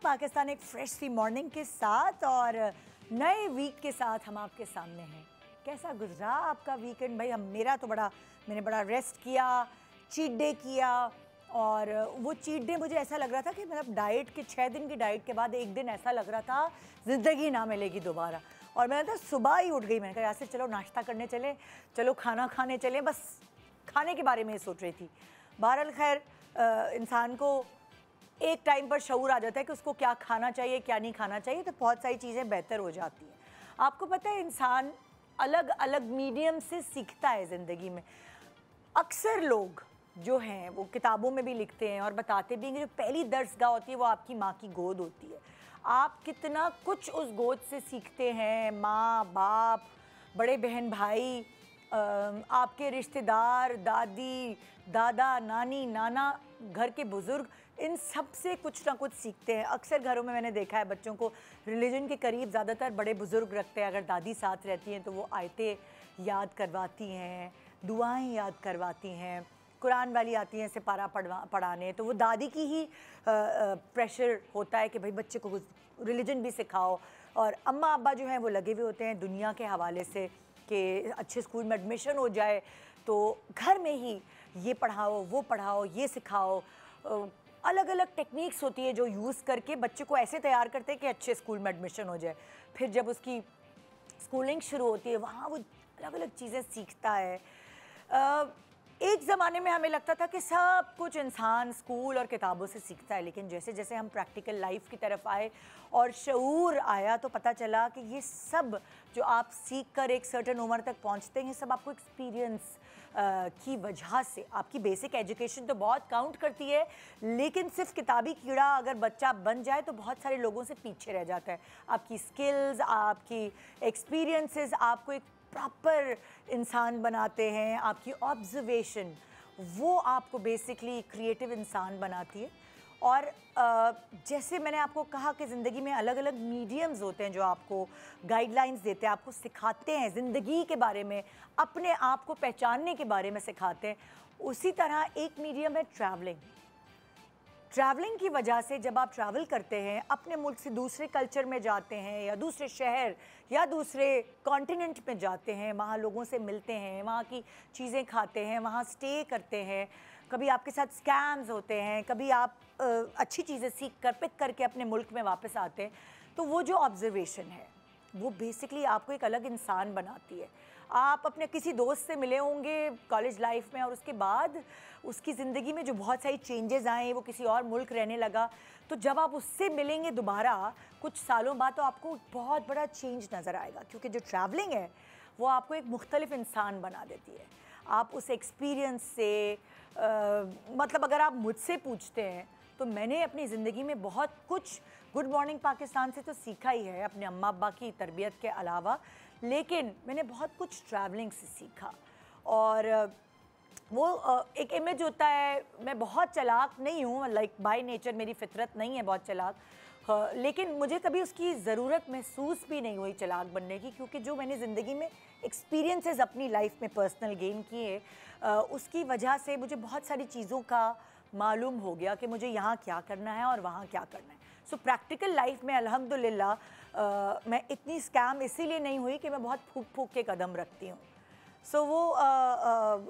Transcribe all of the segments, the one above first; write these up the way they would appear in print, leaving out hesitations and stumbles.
पाकिस्तान एक फ्रेश सी मॉर्निंग के साथ और नए वीक के साथ हम आपके सामने हैं। कैसा गुजरा आपका वीकेंड भाई? मेरा तो मैंने बड़ा रेस्ट किया, चीट डे किया। और वो चीट डे मुझे ऐसा लग रहा था कि मतलब डाइट के 6 दिन की डाइट के बाद एक दिन ऐसा लग रहा था ज़िंदगी ना मिलेगी दोबारा। और मैंने तो सुबह ही उठ गई, मैंने कहा यार चलो नाश्ता करने चले, चलो खाना खाने चले, बस खाने के बारे में ही सोच रही थी। बहरहाल खैर इंसान को एक टाइम पर शऊर आ जाता है कि उसको क्या खाना चाहिए क्या नहीं खाना चाहिए, तो बहुत सारी चीज़ें बेहतर हो जाती हैं। आपको पता है इंसान अलग अलग मीडियम से सीखता है ज़िंदगी में। अक्सर लोग जो हैं वो किताबों में भी लिखते हैं और बताते भी हैं कि जो पहली दर्सगाह होती है वो आपकी माँ की गोद होती है। आप कितना कुछ उस गोद से सीखते हैं, माँ बाप, बड़े बहन भाई, आपके रिश्तेदार, दादी दादा, नानी नाना, घर के बुज़ुर्ग, इन सब से कुछ ना कुछ सीखते हैं। अक्सर घरों में मैंने देखा है बच्चों को रिलीजन के करीब ज़्यादातर बड़े बुज़ुर्ग रखते हैं। अगर दादी साथ रहती हैं तो वो आयतें याद करवाती हैं, दुआएं याद करवाती हैं, कुरान वाली आती हैं सिपारा पढ़ाने, तो वो दादी की ही प्रेशर होता है कि भाई बच्चे को रिलीजन भी सिखाओ। और अम्मा अब्बा जो हैं वो लगे हुए होते हैं दुनिया के हवाले से कि अच्छे स्कूल में एडमिशन हो जाए, तो घर में ही ये पढ़ाओ, वो पढ़ाओ, ये सिखाओ। अलग अलग टेक्निक्स होती है जो यूज़ करके बच्चे को ऐसे तैयार करते हैं कि अच्छे स्कूल में एडमिशन हो जाए। फिर जब उसकी स्कूलिंग शुरू होती है वहाँ वो अलग अलग चीज़ें सीखता है। एक ज़माने में हमें लगता था कि सब कुछ इंसान स्कूल और किताबों से सीखता है, लेकिन जैसे जैसे हम प्रैक्टिकल लाइफ की तरफ आए और शऊर आया तो पता चला कि ये सब जो आप सीख कर एक सर्टेन उम्र तक पहुंचते हैं, सब आपको एक्सपीरियंस की वजह से। आपकी बेसिक एजुकेशन तो बहुत काउंट करती है, लेकिन सिर्फ किताबी कीड़ा अगर बच्चा बन जाए तो बहुत सारे लोगों से पीछे रह जाता है। आपकी स्किल्स, आपकी एक्सपीरियंसेस आपको एक प्रॉपर इंसान बनाते हैं। आपकी ऑब्जर्वेशन वो आपको बेसिकली क्रिएटिव इंसान बनाती है। और जैसे मैंने आपको कहा कि ज़िंदगी में अलग अलग मीडियम्स होते हैं जो आपको गाइडलाइंस देते हैं, आपको सिखाते हैं ज़िंदगी के बारे में, अपने आप को पहचानने के बारे में सिखाते हैं। उसी तरह एक मीडियम है ट्रैवलिंग। ट्रैवलिंग की वजह से जब आप ट्रैवल करते हैं, अपने मुल्क से दूसरे कल्चर में जाते हैं या दूसरे शहर या दूसरे कॉन्टिनेंट में जाते हैं, वहाँ लोगों से मिलते हैं, वहाँ की चीज़ें खाते हैं, वहाँ स्टे करते हैं, कभी आपके साथ स्कैम्स होते हैं, कभी आप अच्छी चीज़ें सीख कर पिक करके अपने मुल्क में वापस आते हैं, तो वो जो ऑब्जर्वेशन है वो बेसिकली आपको एक अलग इंसान बनाती है। आप अपने किसी दोस्त से मिले होंगे कॉलेज लाइफ में और उसके बाद उसकी ज़िंदगी में जो बहुत सारी चेंजेस आए, वो किसी और मुल्क रहने लगा, तो जब आप उससे मिलेंगे दोबारा कुछ सालों बाद तो आपको बहुत बड़ा चेंज नज़र आएगा, क्योंकि जो ट्रैवलिंग है वो आपको एक मुख्तलिफ इंसान बना देती है। आप उस एक्सपीरियंस से मतलब अगर आप मुझसे पूछते हैं तो मैंने अपनी ज़िंदगी में बहुत कुछ गुड मॉर्निंग पाकिस्तान से तो सीखा ही है, अपने अम्मा अब्बा की तरबियत के अलावा, लेकिन मैंने बहुत कुछ ट्रैवलिंग से सीखा। और वो एक इमेज होता है, मैं बहुत चालाक नहीं हूँ, लाइक बाय नेचर मेरी फितरत नहीं है बहुत चालाक, लेकिन मुझे कभी उसकी ज़रूरत महसूस भी नहीं हुई चालाक बनने की, क्योंकि जो मैंने ज़िंदगी में एक्सपीरियंसेस अपनी लाइफ में पर्सनल गेन किए, उसकी वजह से मुझे बहुत सारी चीज़ों का मालूम हो गया कि मुझे यहाँ क्या करना है और वहाँ क्या करना है। सो प्रैक्टिकल लाइफ में अल्हम्दुलिल्लाह मैं इतनी स्कैम इसीलिए नहीं हुई कि मैं बहुत फूक फूक के कदम रखती हूँ। सो वो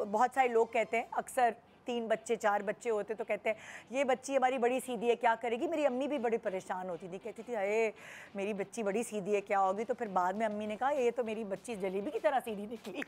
बहुत सारे लोग कहते हैं, अक्सर 3 बच्चे 4 बच्चे होते तो कहते हैं ये बच्ची हमारी बड़ी सीधी है, क्या करेगी। मेरी अम्मी भी बड़ी परेशान होती थी, कहती थी अरे मेरी बच्ची बड़ी सीधी है, क्या होगी। तो फिर बाद में अम्मी ने कहा ये तो मेरी बच्ची जलेबी की तरह सीधी निकली।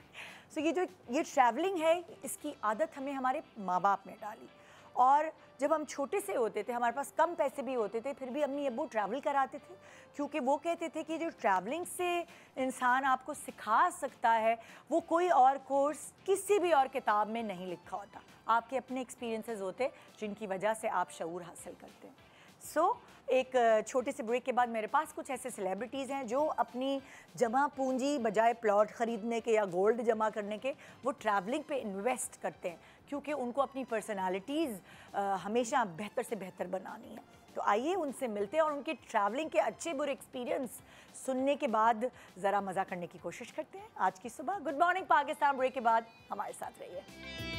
सो ये ट्रैवलिंग है, इसकी आदत हमें हमारे माँ बाप ने डाली। और जब हम छोटे से होते थे, हमारे पास कम पैसे भी होते थे, फिर भी अम्मी अब्बू ट्रैवल कराते थे, क्योंकि वो कहते थे कि जो ट्रैवलिंग से इंसान आपको सिखा सकता है वो कोई और कोर्स किसी भी और किताब में नहीं लिखा होता। आपके अपने एक्सपीरियंसेस होते जिनकी वजह से आप शऊर हासिल करते हैं। सो एक छोटे से ब्रेक के बाद मेरे पास कुछ ऐसे सेलिब्रिटीज़ हैं जो अपनी जमा पूंजी बजाय प्लॉट ख़रीदने के या गोल्ड जमा करने के वो ट्रैवलिंग पे इन्वेस्ट करते हैं, क्योंकि उनको अपनी पर्सनालिटीज़ हमेशा बेहतर से बेहतर बनानी है। तो आइए उनसे मिलते हैं और उनके ट्रैवलिंग के अच्छे बुरे एक्सपीरियंस सुनने के बाद ज़रा मज़ा करने की कोशिश करते हैं। आज की सुबह गुड मॉर्निंग पाकिस्तान ब्रेक के बाद हमारे साथ रहिए।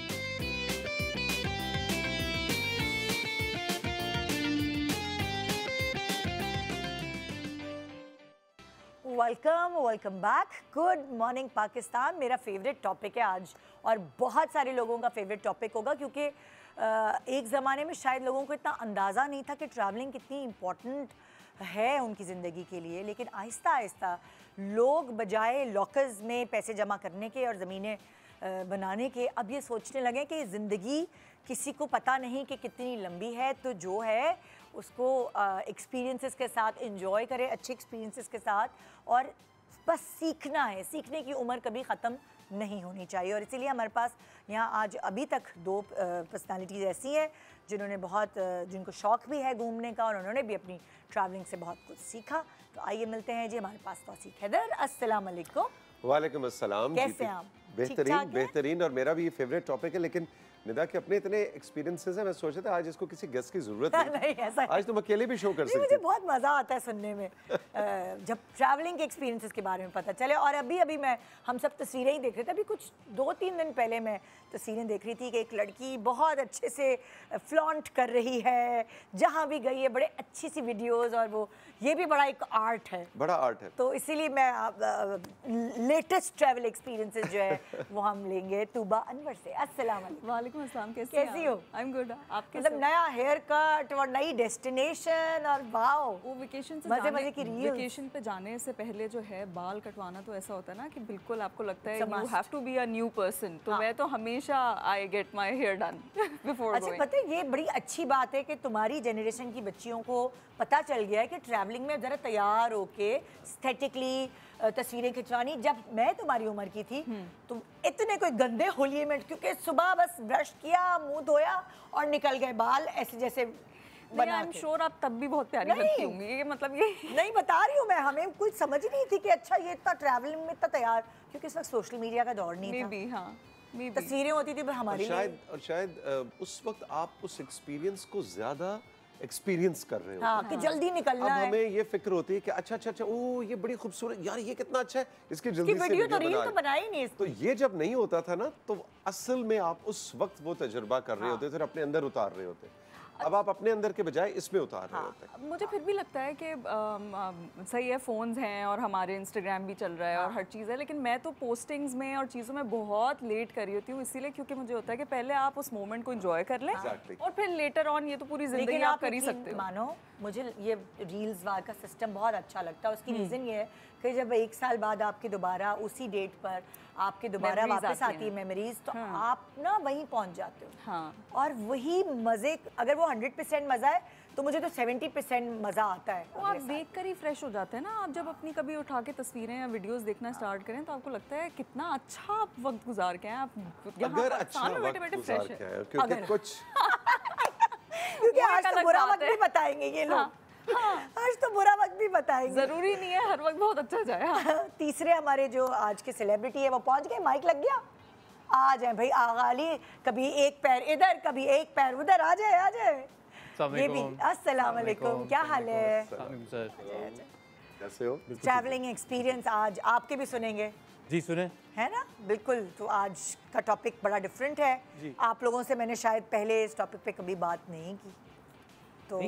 Welcome back. Good morning Pakistan मेरा फेवरेट टॉपिक है आज, और बहुत सारे लोगों का फेवरेट टॉपिक होगा, क्योंकि एक ज़माने में शायद लोगों को इतना अंदाज़ा नहीं था कि ट्रैवलिंग कितनी इम्पॉर्टेंट है उनकी ज़िंदगी के लिए। लेकिन आहिस्ता आहिस्ता लोग बजाय लॉकर्स में पैसे जमा करने के और ज़मीनें बनाने के, अब ये सोचने लगे कि ज़िंदगी किसी को पता नहीं कि कितनी लंबी है, तो जो है उसको एक्सपीरियंसेस के साथ एंजॉय करें, अच्छे एक्सपीरियंसेस के साथ, और बस सीखना है। सीखने की उम्र कभी ख़त्म नहीं होनी चाहिए। और इसीलिए हमारे पास यहाँ आज अभी तक दो पर्सनालिटीज़ ऐसी हैं जिन्होंने जिनको शौक़ भी है घूमने का, और उन्होंने भी अपनी ट्रैवलिंग से बहुत कुछ सीखा। तो आइए मिलते हैं जी हमारे पास तौसीक हैदर। अस्सलाम वालेकुम। वालेकुम अस्सलाम। कैसे हैं आप? बेहतरीन। और मेरा भी ये फेवरेट टॉपिक है, लेकिन निदा के अपने इतने एक्सपीरियंसेस हैं, मैं सोच रहा था आज इसको किसी गेस्ट की जरूरत नहीं, ऐसा आज तुम अकेले भी शो कर सकते। मुझे बहुत मज़ा आता है सुनने में जब ट्रैवलिंग के एक्सपीरियंसेस के बारे में पता चले। और अभी हम सब तस्वीरें ही देख रहे थे, अभी कुछ 2-3 दिन पहले मैं तस्वीरें देख रही थी कि एक लड़की बहुत अच्छे से फ्लॉन्ट कर रही है, जहाँ भी गई है बड़े अच्छी सी वीडियोज़, और वो ये भी बड़ा एक आर्ट है, बड़ा आर्ट है। तो इसीलिए मैं लेटेस्ट ट्रैवल एक्सपीरियंसेस जो है वो हम लेंगे तूबा अनवर से। अस्सलाम वालेकुम। अस्सलाम, कैसी हो? I am good. आप कैसे? मतलब नया हेयर कट और नई डेस्टिनेशन, और वाओ, वो वेकेशन से मजे की रील्स। वेकेशन पे जाने से पहले जो है बाल कटवाना तो ऐसा होता है ना कि बिल्कुल आपको लगता है you have to be a new person. तो मैं तो हमेशा I get my hair done before going. अच्छा, पता है ये बड़ी अच्छी बात है कि तुम्हारी जनरेशन की बच्चियों को पता चल गया है कि ट्रैवलिंग में ज़रा तैयार होके एस्थेटिकली तस्वीरें खिंचवानी। जब मैं तुम्हारी उम्र की थी तो इतने कोई गंदे होलिये में, क्योंकि सुबह बस ब्रश किया, मुंह धोया और निकल गए बाल ऐसे जैसे बना। आई एम श्योर आप तब भी बहुत प्यारी लगती होंगी। ये मतलब ये नहीं बता रही हूँ मैं, हमें कुछ समझ ही नहीं थी कि अच्छा ये इतना ट्रैवलिंग में इतना तैयार, क्योंकि इस वक्त सोशल मीडिया का दौर नहीं था। भी हाँ, तस्वीरें होती थी हमारी और शायद उस वक्त आप उस एक्सपीरियंस को ज्यादा एक्सपीरियंस कर रहे हो। हाँ, कि जल्दी निकलना है। अब हमें ये फिक्र होती है कि अच्छा ओ ये बड़ी खूबसूरत, यार ये कितना अच्छा है, इसकी जल्दी से वीडियो तो रील तो बनाई नहीं। तो ये जब नहीं होता था ना, तो असल में आप उस वक्त वो तजुर्बा कर रहे होते थे और अपने अंदर उतार रहे होते। अब आप अपने अंदर के बजाय इसमें उतार रहे होते हैं। मुझे फिर भी लगता है कि सही है, फ़ोन्स हैं और हमारे इंस्टाग्राम भी चल रहा है और हर चीज़ है, लेकिन मैं तो पोस्टिंग्स में और चीज़ों में बहुत लेट कर रही होती हूँ, इसीलिए क्योंकि मुझे होता है कि पहले आप उस मोमेंट को एंजॉय कर लें और फिर लेटर ऑन ये तो पूरी ज़िंदगी आप कर ही सकते हो। मानो मुझे ये रील्स वाला का सिस्टम बहुत अच्छा लगता है। उसकी रीज़न ये है कि जब 1 साल बाद आपके दोबारा उसी डेट पर आपके दोबारा वापस आती है मेमोरीज, तो आप ना वहीं पहुंच जाते हो। हाँ। और वही मज़े, अगर वो 100% मज़ा है तो मुझे तो 70% मज़ा आता है। वो आप देख कर ही फ्रेश हो जाते हैं ना। आप जब अपनी कभी उठा के तस्वीरें या वीडियोस देखना स्टार्ट करें तो आपको लगता है कितना अच्छा आप वक्त गुजार के हैं। आप अगर अच्छा वक्त गुजार के हैं, क्योंकि कुछ क्योंकि आज तो बुरा वक्त भी बताएंगे ये लोग। हाँ, आज तो बुरा वक्त भी बताएंगे, जरूरी नहीं है हर वक्त बहुत अच्छा जाए। हाँ। तीसरे हमारे जो आज के सेलिब्रिटी है वो पहुंच गए, माइक लग गया। आ जाए भाई आगा अली, कभी एक पैर इधर कभी एक पैर उधर, आ जाए। ये भी अस्सलाम वालेकुम, क्या हाल है? कैसे हो? ट्रैवलिंग एक्सपीरियंस आज आपके भी सुनेंगे जी, सुने है ना? बिल्कुल। तो आज का टॉपिक बड़ा डिफरेंट है। आप लोगों से मैंने शायद पहले इस टॉपिक पे कभी बात नहीं की, तो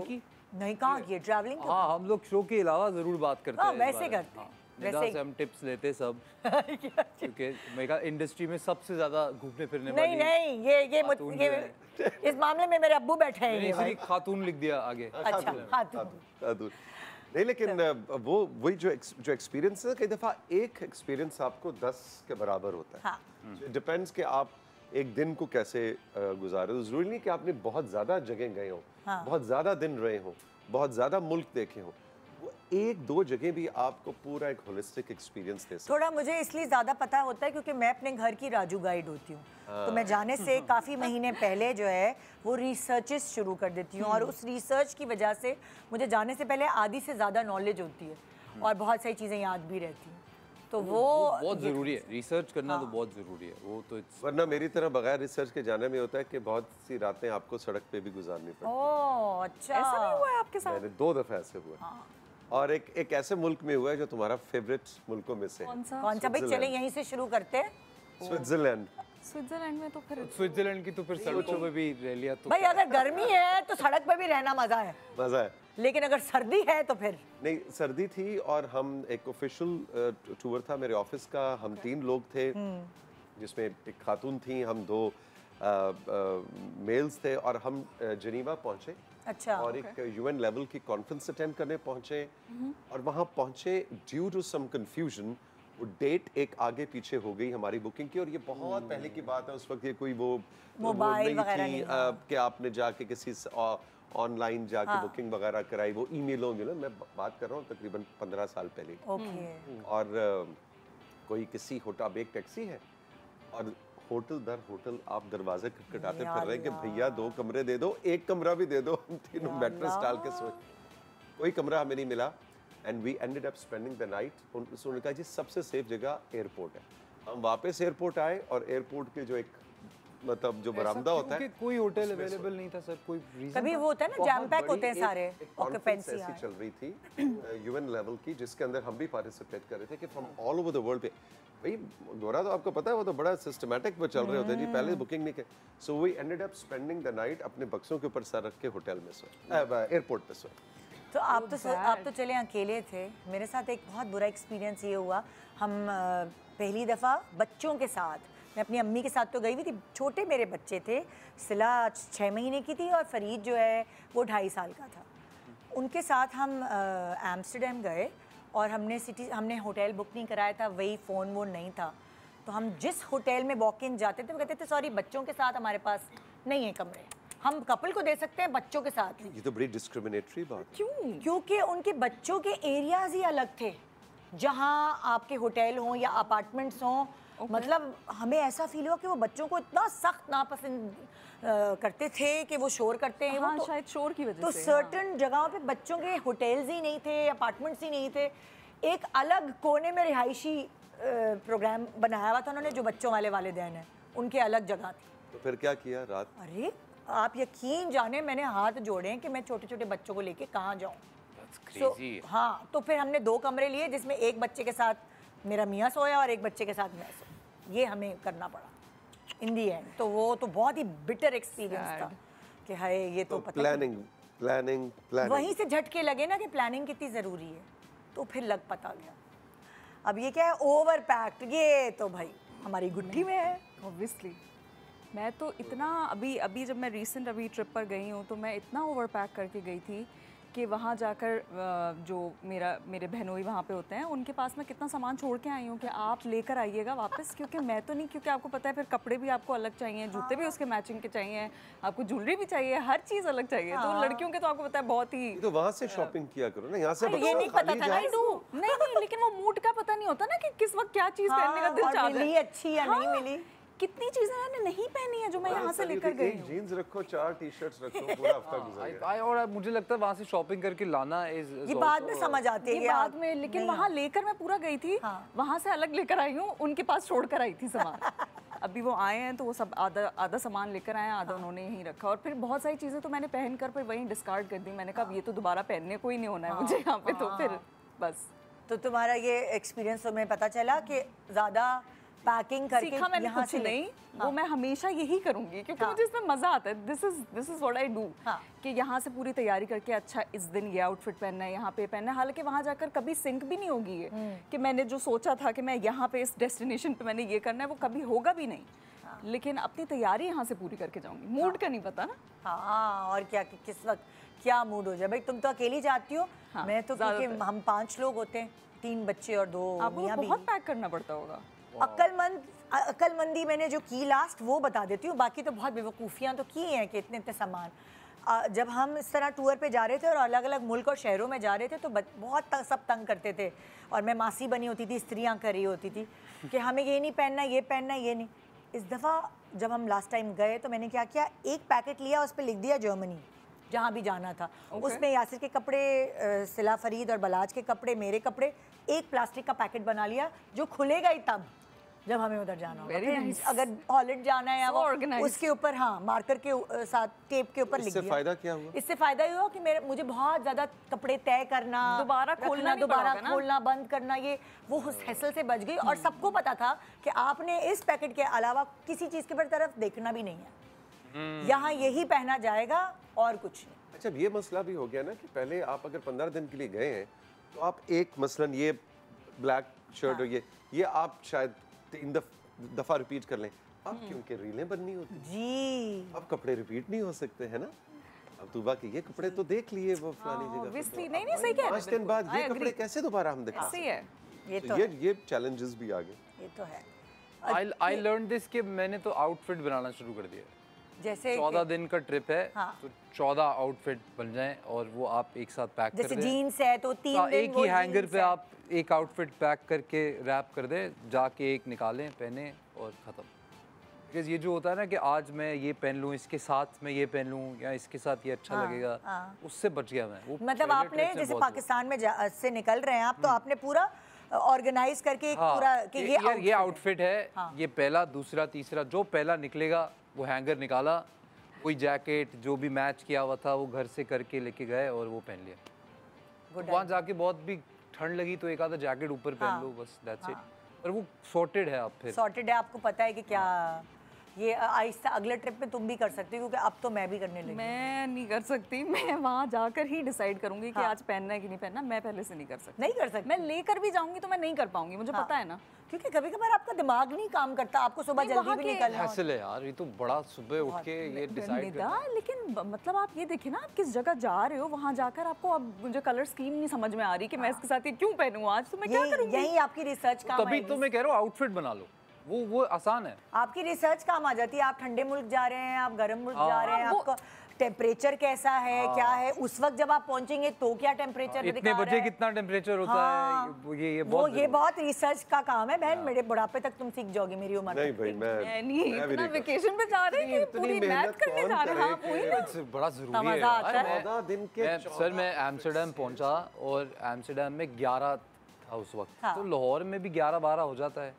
नहीं कहा कि ट्रैवलिंग। हाँ, हम लोग शो के अलावा जरूर बात करते हैं। वैसे करते हैं, वैसे से हम टिप्स लेते सब क्योंकि मेरा इंडस्ट्री में सबसे ज्यादा घूमने फिरने वाली नहीं ये इस मामले में मेरे अब्बू बैठे हैं। इसलिए खातून लिख दिया आगे। अच्छा, खातून नहीं, लेकिन वो वही जो एक्सपीरियंस है, कई दफ़ा एक एक्सपीरियंस आपको 10 के बराबर होता है। हाँ। डिपेंड्स कि आप एक दिन को कैसे गुजारे। तो ज़रूरी नहीं कि आपने बहुत ज़्यादा जगह गए हो, हाँ। बहुत ज़्यादा दिन रहे हो, बहुत ज़्यादा मुल्क देखे हो, वो 1-2 जगह भी आपको पूरा एक होलिस्टिक एक्सपीरियंस दे सकते। थोड़ा मुझे इसलिए ज़्यादा पता होता है क्योंकि मैं अपने घर की राजू गाइड होती हूँ। हाँ। तो मैं जाने से काफ़ी महीने पहले जो है वो रिसर्चेस शुरू कर देती हूँ, और उस रिसर्च की वजह से मुझे जाने से पहले आधी से ज़्यादा नॉलेज होती है और बहुत सारी चीज़ें याद भी रहती हैं। तो वो बहुत ज़रूरी है, रिसर्च करना। हाँ। तो बहुत ज़रूरी है वो तो। वरना मेरी तरह बगैर रिसर्च के जाने में होता है कि बहुत सी रातें आपको सड़क पे भी गुजारनी पड़ती है। ओह अच्छा, ऐसा नहीं हुआ है आपके साथ? मैंने 2 दफ़ा ऐसे हुआ। हाँ। और एक ऐसे मुल्क में हुआ है जो तुम्हारा फेवरेट मुल्कों में से। कौन सा भाई? चले यहीं से शुरू करते हैं। स्विट्जरलैंड। स्विट्जरलैंड में तो फिर स्विट्जरलैंड की तो फिर सड़कों पे भी रह लिया तो भाई अगर गर्मी है तो सड़क पे भी रहना मजा है, मजा है। लेकिन अगर सर्दी है तो फिर नहीं, सर्दी थी और हम एक ऑफिशियल टूर था मेरे ऑफिस का, हम 3 लोग थे जिसमें एक खातून थी, हम 2 मेल्स थे और हम जेनीवा पहुंचे। अच्छा, और एक यूएन लेवल की कॉन्फ्रेंस अटेंड करने पहुंचे और वहां पहुंचे ड्यू टू सम कंफ्यूजन वो डेट एक आगे पीछे हो गई हमारी बुकिंग की, और ये बहुत पहले की बात है, उस वक्त ये कोई वो मोबाइल वगैरह नहीं था कि आपने जाके किसी ऑनलाइन जाके बुकिंग वगैरह कराई, वो ईमेलों में ना, मैं बात कर रहा हूँ तकरीबन 15 साल पहले। ओके। और कोई किसी होटल, अब एक टैक्सी है और होटल दर होटल आप दरवाजे खटखटाते फिर रहे कि भैया 2 कमरे दे दो, 1 कमरा भी दे दो, हम तीनों मैट्रेस डाल के सोए, कोई कमरा हमें नहीं मिला and we ended up spending the night. उन्होंने कहा जी सबसे सेफ जगह एयरपोर्ट है। हम वापस एयरपोर्ट आए और एयरपोर्ट के जो एक मतलब जो बरामदा होता है, कोई होटल अवेलेबल नहीं था सर, कोई रीजन कभी वो होता है ना, जैम पैक होते हैं सारे, ऑक्यूपेंसी ऐसी चल रही थी यूएन लेवल की, जिसके अंदर हम भी पार्टिसिपेट कर रहे थे कि from all over the world पे, भाई गोरा तो आपको पता है वो तो बड़ा सिस्टमेटिक वो चल रहे होते हैं जी, पहले बुकिंग नहीं की। So we ended up spending the night अपने बक्सों के ऊपर सर रख के होटल में सोए, एयरपोर्ट पे सोए। तो आप तो चले अकेले थे। मेरे साथ एक बहुत बुरा एक्सपीरियंस ये हुआ, हम पहली दफ़ा बच्चों के साथ, मैं अपनी अम्मी के साथ तो गई हुई थी, छोटे मेरे बच्चे थे, सिला 6 महीने की थी और फरीद जो है वो 2.5 साल का था। उनके साथ हम एम्स्टर्डम गए और हमने होटल बुक नहीं कराया था, वही फ़ोन वोन नहीं था, तो हम जिस होटल में वॉक इन जाते थे वो कहते थे सॉरी बच्चों के साथ हमारे पास नहीं है कमरे, हम कपल को दे सकते हैं, बच्चों के साथ नहीं। ये तो बड़ी डिस्क्रिमिनेटरी बात है। क्यों? क्योंकि उनके बच्चों के एरियाज ही अलग थे, जहाँ आपके होटल हों या अपार्टमेंट्स हों। मतलब हमें ऐसा फील हुआ कि वो बच्चों को इतना सख्त नापसंद करते थे कि वो शोर करते हैं। हाँ, वो तो, शायद शोर की वजह तो से। सर्टन जगहों पे बच्चों के होटल्स ही नहीं थे, अपार्टमेंट्स ही नहीं थे, एक अलग कोने में रिहायशी प्रोग्राम बनाया हुआ था उन्होंने, जो बच्चों वाले वालिदैन हैं उनके अलग जगह थी। तो फिर क्या किया रात? अरे आप यकीन जाने मैंने हाथ जोड़े कि मैं छोटे छोटे बच्चों को लेके कहाँ जाऊँ। हाँ, तो फिर हमने 2 कमरे लिए जिसमें एक बच्चे के साथ मेरा मियाँ सोया और एक बच्चे के साथ मैं सोया। ये हमें करना पड़ा इन दी एंड। तो वो तो बहुत ही बिटर एक्सपीरियंस था कि हाय ये तो पता प्लानिंग वहीं से झटके लगे ना कि प्लानिंग कितनी ज़रूरी है, तो फिर लग पता गया। अब ये क्या है, ओवर पैक्ड, ये तो भाई हमारी गुट्ठी में है ऑब्वियसली। मैं तो इतना अभी जब मैं रीसेंट अभी ट्रिप पर गई हूँ तो मैं इतना ओवर पैक करके गई थी कि वहाँ जाकर जो मेरे बहनोई वहाँ पे होते हैं उनके पास मैं कितना सामान छोड़ के आई हूँ कि आप लेकर आइएगा वापस, क्योंकि मैं तो नहीं, क्योंकि आपको पता है फिर कपड़े भी आपको अलग चाहिए, जूते भी उसके मैचिंग के चाहिए, आपको ज्वेलरी भी चाहिए, हर चीज़ अलग चाहिए। तो लड़कियों के तो आपको पता है बहुत ही, तो वहाँ से शॉपिंग किया करो ना, यहाँ से ये नहीं पता था ना। नहीं, लेकिन वो मूड का पता नहीं होता ना कि किस वक्त क्या चीज़ पहनने का दिल चाह रहा है, अच्छी या नहीं मिली। कितनी चीजें मैंने नहीं पहनी है जो मैं यहाँ से लेकर गई हूँ। जीन्स रखो, 4 टी-शर्ट्स रखो, पूरा हफ्ता गुजर गया। और मुझे लगता है वहाँ से शॉपिंग करके लाना ये बाद में समझ आती है, ये बाद में, लेकिन वहाँ लेकर मैं पूरा गई थी, वहाँ से अलग लेकर आई हूँ, उनके पास छोड़ कर आई थी सामान। अभी वो आए हैं तो वो सब आधा सामान लेकर आए, आधा उन्होंने यहीं रखा, और फिर बहुत सारी चीज़ें तो मैंने पहन कर फिर वहीं डिस्कार्ड कर दी। मैंने कहा ये तो दोबारा पहनने को ही नहीं होना है मुझे यहाँ पे, तो फिर बस। तो तुम्हारा ये एक्सपीरियंस में पता चला कि ज़्यादा पैकिंग करके सीखा मैंने कुछ नहीं, वो मैं हमेशा यही करूंगी क्योंकि मुझे इसमें मजा आता है। This is what I do, कि यहाँ से पूरी तैयारी करके अच्छा इस दिन ये आउटफिट पहनना है, यहाँ पे पहनना है। हालांकि वहाँ जाकर कभी सिंक भी नहीं होगी ये कि मैंने जो सोचा था कि मैं यहाँ पे इस डेस्टिनेशन पे मैंने ये करना है, वो कभी होगा भी नहीं। लेकिन अपनी तैयारी यहाँ से पूरी करके जाऊंगी। मूड का नहीं पता ना। हाँ, और क्या कि किस वक्त क्या मूड हो जाए। भाई तुम तो अकेली जाती हो, मैं तो क्योंकि हम 5 लोग होते हैं, 3 बच्चे और 2 मियां भी। बहुत पैक करना पड़ता होगा। अक्लमंदी मैंने जो की लास्ट वो बता देती हूँ, बाकी तो बहुत बेवकूफ़ियाँ तो की हैं कि इतने सामान। जब हम इस तरह टूर पे जा रहे थे और अलग अलग मुल्क और शहरों में जा रहे थे तो बहुत सब तंग करते थे, और मैं मासी बनी होती थी, स्त्रियाँ कर रही होती थी कि हमें ये नहीं पहनना, ये पहनना, ये नहीं। इस दफ़ा जब हम लास्ट टाइम गए तो मैंने क्या किया, एक पैकेट लिया, उस पर लिख दिया जर्मनी, जहाँ भी जाना था। उसमें यासिर के कपड़े, सिला फरीद और बलाज के कपड़े, मेरे कपड़े, एक प्लास्टिक का पैकेट बना लिया जो खुलेगा ही तब, जब हमें उधर जाना होगा। Very फिर nice. अगर हॉलैंड जाना है या So वो organized. उसके ऊपर हाँ मार्कर के साथ टेप के ऊपर लिख इससे दिया। फायदा क्या हुआ? इससे फायदा ये हुआ कि मुझे बहुत ज्यादा कपड़े तय करना, दोबारा खोलना नहीं पड़ा दोबारा होगा ना? खोलना बंद करना, ये वो हैसल से बच गई। और सबको पता था कि आपने इस पैकेट के अलावा किसी चीज के तरफ देखना भी नहीं है, यहाँ यही पहना जाएगा और कुछ नहीं। अच्छा, ये मसला भी हो गया ना कि पहले आप अगर 15 दिन के लिए गए हैं तो आप एक मसलन ये ब्लैक शर्ट और ये आप शायद 3 दफा रिपीट कर लें। अब क्योंकि रीलें बननी होती जी, अब कपड़े रिपीट नहीं हो सकते हैं ना। अब तूबा के ये कपड़े तो देख लिए वो फलानी जगह पे, obviously, तो नहीं, अब सही कह रहे हैं, 5 दिन बाद बिल्कुल, ये I कपड़े agree। कैसे दोबारा हम दिखा ऐसे ही है। ये तो तो ये चैलेंजेस भी आ गए। ये तो है। आई लर्न दिस कि मैंने तो आउटफिट बनाना शुरू कर दिया। जैसे 14 दिन का ट्रिप है, हाँ। तो 14 आउटफिट बन जाएं और वो आप एक साथ पैक कर जैसे दें। जीन्स है तो 3 हाँ, दिन एक वो ही हैंगर जीन्स पे है। आप एक आउटफिट पैक करके रैप कर दें, जाके एक निकालें, पहने और ख़त्म। बिकॉज ये जो होता है ना कि आज मैं ये पहन लूँ, इसके साथ मैं ये पहन लूँ या इसके साथ ये अच्छा हाँ, लगेगा, हाँ। उससे बच गया मैं। वो मतलब पहले आपने ट्रिप से जैसे बहुत पाकिस्तान में से निकल रहे हैं आप, तो आपने पूरा ऑर्गेनाइज करके एक हाँ, पूरा कि ये यार ये आउटफिट है, हाँ। ये पहला दूसरा तीसरा जो पहला निकलेगा वो हैंगर निकाला, कोई जैकेट जो भी मैच किया हुआ था वो घर से करके लेके गए और वो पहन लिया। Good वहाँ जाके बहुत भी ठंड लगी तो एक आधा जैकेट ऊपर हाँ, पहन लो, बस दैट्स इट। पर वो सॉर्टेड है आप फिर। सॉर्टेड है, आपको पता है कि क्या ये आहिस्ता अगले ट्रिप में तुम भी कर सकती हो, क्योंकि अब तो मैं भी करने लगी। मैं नहीं कर सकती, मैं वहाँ जाकर ही डिसाइड करूंगी कि आज पहनना है कि नहीं पहनना। मैं पहले से नहीं कर सकती। नहीं कर सकती? मैं लेकर भी जाऊंगी तो मैं नहीं कर पाऊंगी, मुझे पता है ना। क्योंकि कभी कभार आपका दिमाग नहीं काम करता, आपको सुबह नहीं, जल्दी वहाँ भी के निकलना होता हैसल है यार, ये तो बड़ा सुबह उठ के ये डिसाइड निदा, लेकिन मतलब आप ये देखिए ना, आप किस जगह जा रहे हो, वहाँ जाकर आपको अब मुझे कलर स्कीम नहीं समझ में आ रही कि मैं इसके साथ ये क्यों पहनूं आज, तो मैं क्या करूँगी? यही आपकी रिसर्च काम तभी आएगी। तो मैं कह रहा हूँ आउटफिट बना लो, वो आसान है। आपकी रिसर्च काम आ जाती है। आप ठंडे मुल्क जा रहे हैं, आप गर्म मुल्क जा रहे हैं, वो- आपका टेम्परेचर कैसा है, क्या है उस वक्त जब आप पहुंचेंगे तो क्या टेम्परेचर इतने बजे कितना टेम्परेचर होता है, ये वो बहुत ये बहुत रिसर्च का काम है बहन। मेरे बुढ़ापे तक तुम सीख जाओगे मेरी उम्र नहीं तक। भाई, मैं नहीं, मैं भी इतना नहीं कर वेकेशन पे जा रहे हैं कि इतनी पूरी मेहनत मैथ करने कौन जा रहे हैं। हाँ, करे वही कि- ना। बड़ा जरूरी है मजा आता यार। है। 14 दिन के सर मैं एम्स्टर्डम पहुंचा और एम्स्टर्डम में 11 था उस वक्त। हाँ। तो लाहौर में भी 11-12 हो जाता है।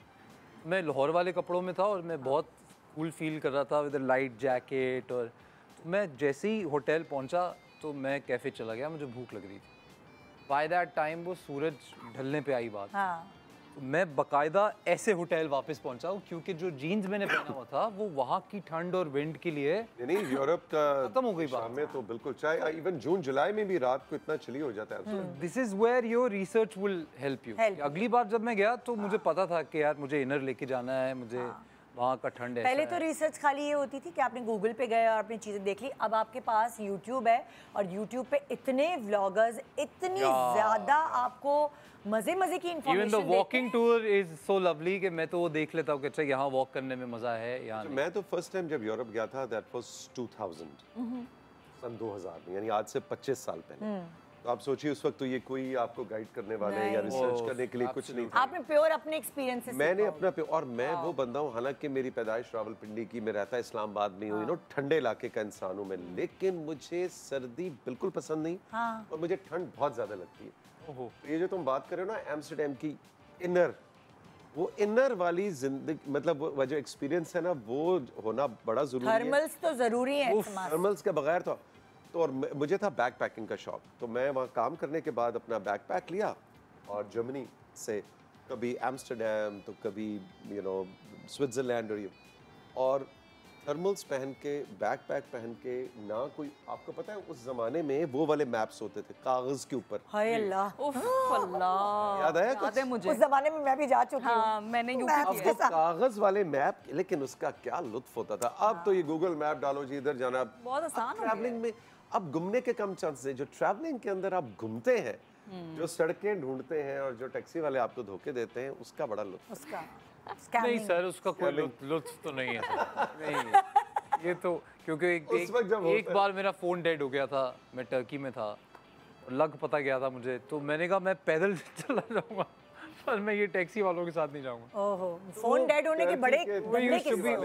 मैं लाहौर वाले कपड़ों में था और मैं बहुत कूल फील कर रहा था विद लाइट जैकेट। और तो मैं जैसे ही होटल पहुंचा तो मैं कैफ़े चला गया, मुझे भूख लग रही थी। बाय दैट टाइम वो सूरज ढलने पे आई बात। हाँ, तो मैं बाकायदा ऐसे होटल वापस पहुंचा हूँ क्योंकि जो जीन्स मैंने पहना हुआ था वो वहाँ की ठंड और विंड के लिए नहीं यूरोप का खत्म हो गई बात। शाम में तो बिल्कुल, चाहे इवन जून जुलाई में भी रात को इतना चिली हो जाता है। This is where your research will help you. Help you. अगली बार जब मैं गया तो मुझे पता था कि यार मुझे इनर लेके जाना है, मुझे वहाँ का ठंड ऐसा पहले तो है। रिसर्च खाली ये होती थी कि आपने गूगल पे गए और अपनी चीज़ें देख ली। अब आपके पास यूट्यूब है और यूट्यूब पे इतने व्लॉगर्स, इतनी ज़्यादा आपको मज़े मज़े की even information the walking tour is so lovely कि मैं तो वो देख लेता हूँ कि अच्छा यहाँ वॉक करने में मजा है या नहीं। मैं तो फर्स्ट टाइम जब यूरोप गया था दैट वाज 2000 सन 2000 में, यानी आज से 25 साल पहले। तो आप सोचिए उस वक्त तो ये कोई आपको गाइड करने वाले या नहीं। रिसर्च करने के लिए कुछ नहीं था। आपने प्योर अपने एक्सपीरियंस से मैंने सीखा अपना और मैं वो बंदा हूँ, हालांकि मेरी पैदाइश रावलपिंडी की, मैं रहता इस्लामाबाद में हूँ, यू नो ठंडे इलाके का इंसान हूँ मैं, लेकिन मुझे सर्दी बिल्कुल पसंद नहीं हाँ। और मुझे ठंड बहुत ज्यादा लगती है। ओहो। तो ये जो तुम बात कर रहे हो ना एम्स्टर्डम की इनर, वो इनर वाली जिंदगी, मतलब वो जो एक्सपीरियंस है ना, वो होना बड़ा जरूरी है। थर्मल्स तो ज़रूरी है समाज। थर्मल्स के बगैर तो और मुझे था बैक पैकिंग का शौक, तो मैं वहाँ काम करने के बाद अपना बैक पैक लिया और जर्मनी से कभी एम्स्टर्डम तो कभी यू नो स्विट्ज़रलैंड और थर्मल्स पहन के, बैक पैक पहन के ना कोई, आपको पता है उस जमाने में वो वाले मैप्स होते थे कागज के ऊपर, हाय अल्लाह, उफ, अल्लाह, याद आया याद कुछ? है मुझे। उस जमाने में मैं भी जा चुकी हूँ। हाँ, मैंने यूपी Maps किया के है। साथ। कागज वाले मैप, लेकिन उसका क्या लुत्फ होता था। अब तो ये गूगल मैप डालो जी, इधर जाना। बहुत आसान हो गया है। ट्रैवलिंग में अब घूमने के कम चांस है, जो ट्रैवलिंग के अंदर आप घूमते हैं, जो सड़कें ढूंढते हैं और जो टैक्सी वाले आपको धोखे देते हैं, उसका बड़ा लुत्फ। उसका नहीं स्कैमिंग। सर, उसका कोई लुत्फ तो नहीं है सर। नहीं, ये तो क्योंकि उस वक्त जब एक होता है। बार मेरा फ़ोन डेड हो गया था, मैं टर्की में था, लग पता गया था मुझे, तो मैंने कहा मैं पैदल चला जाऊँगा। पर मैं ये टैक्सी वालों के साथ नहीं जाऊंगा। ओहो, फोन डेड होने के बड़े गंदे किस्से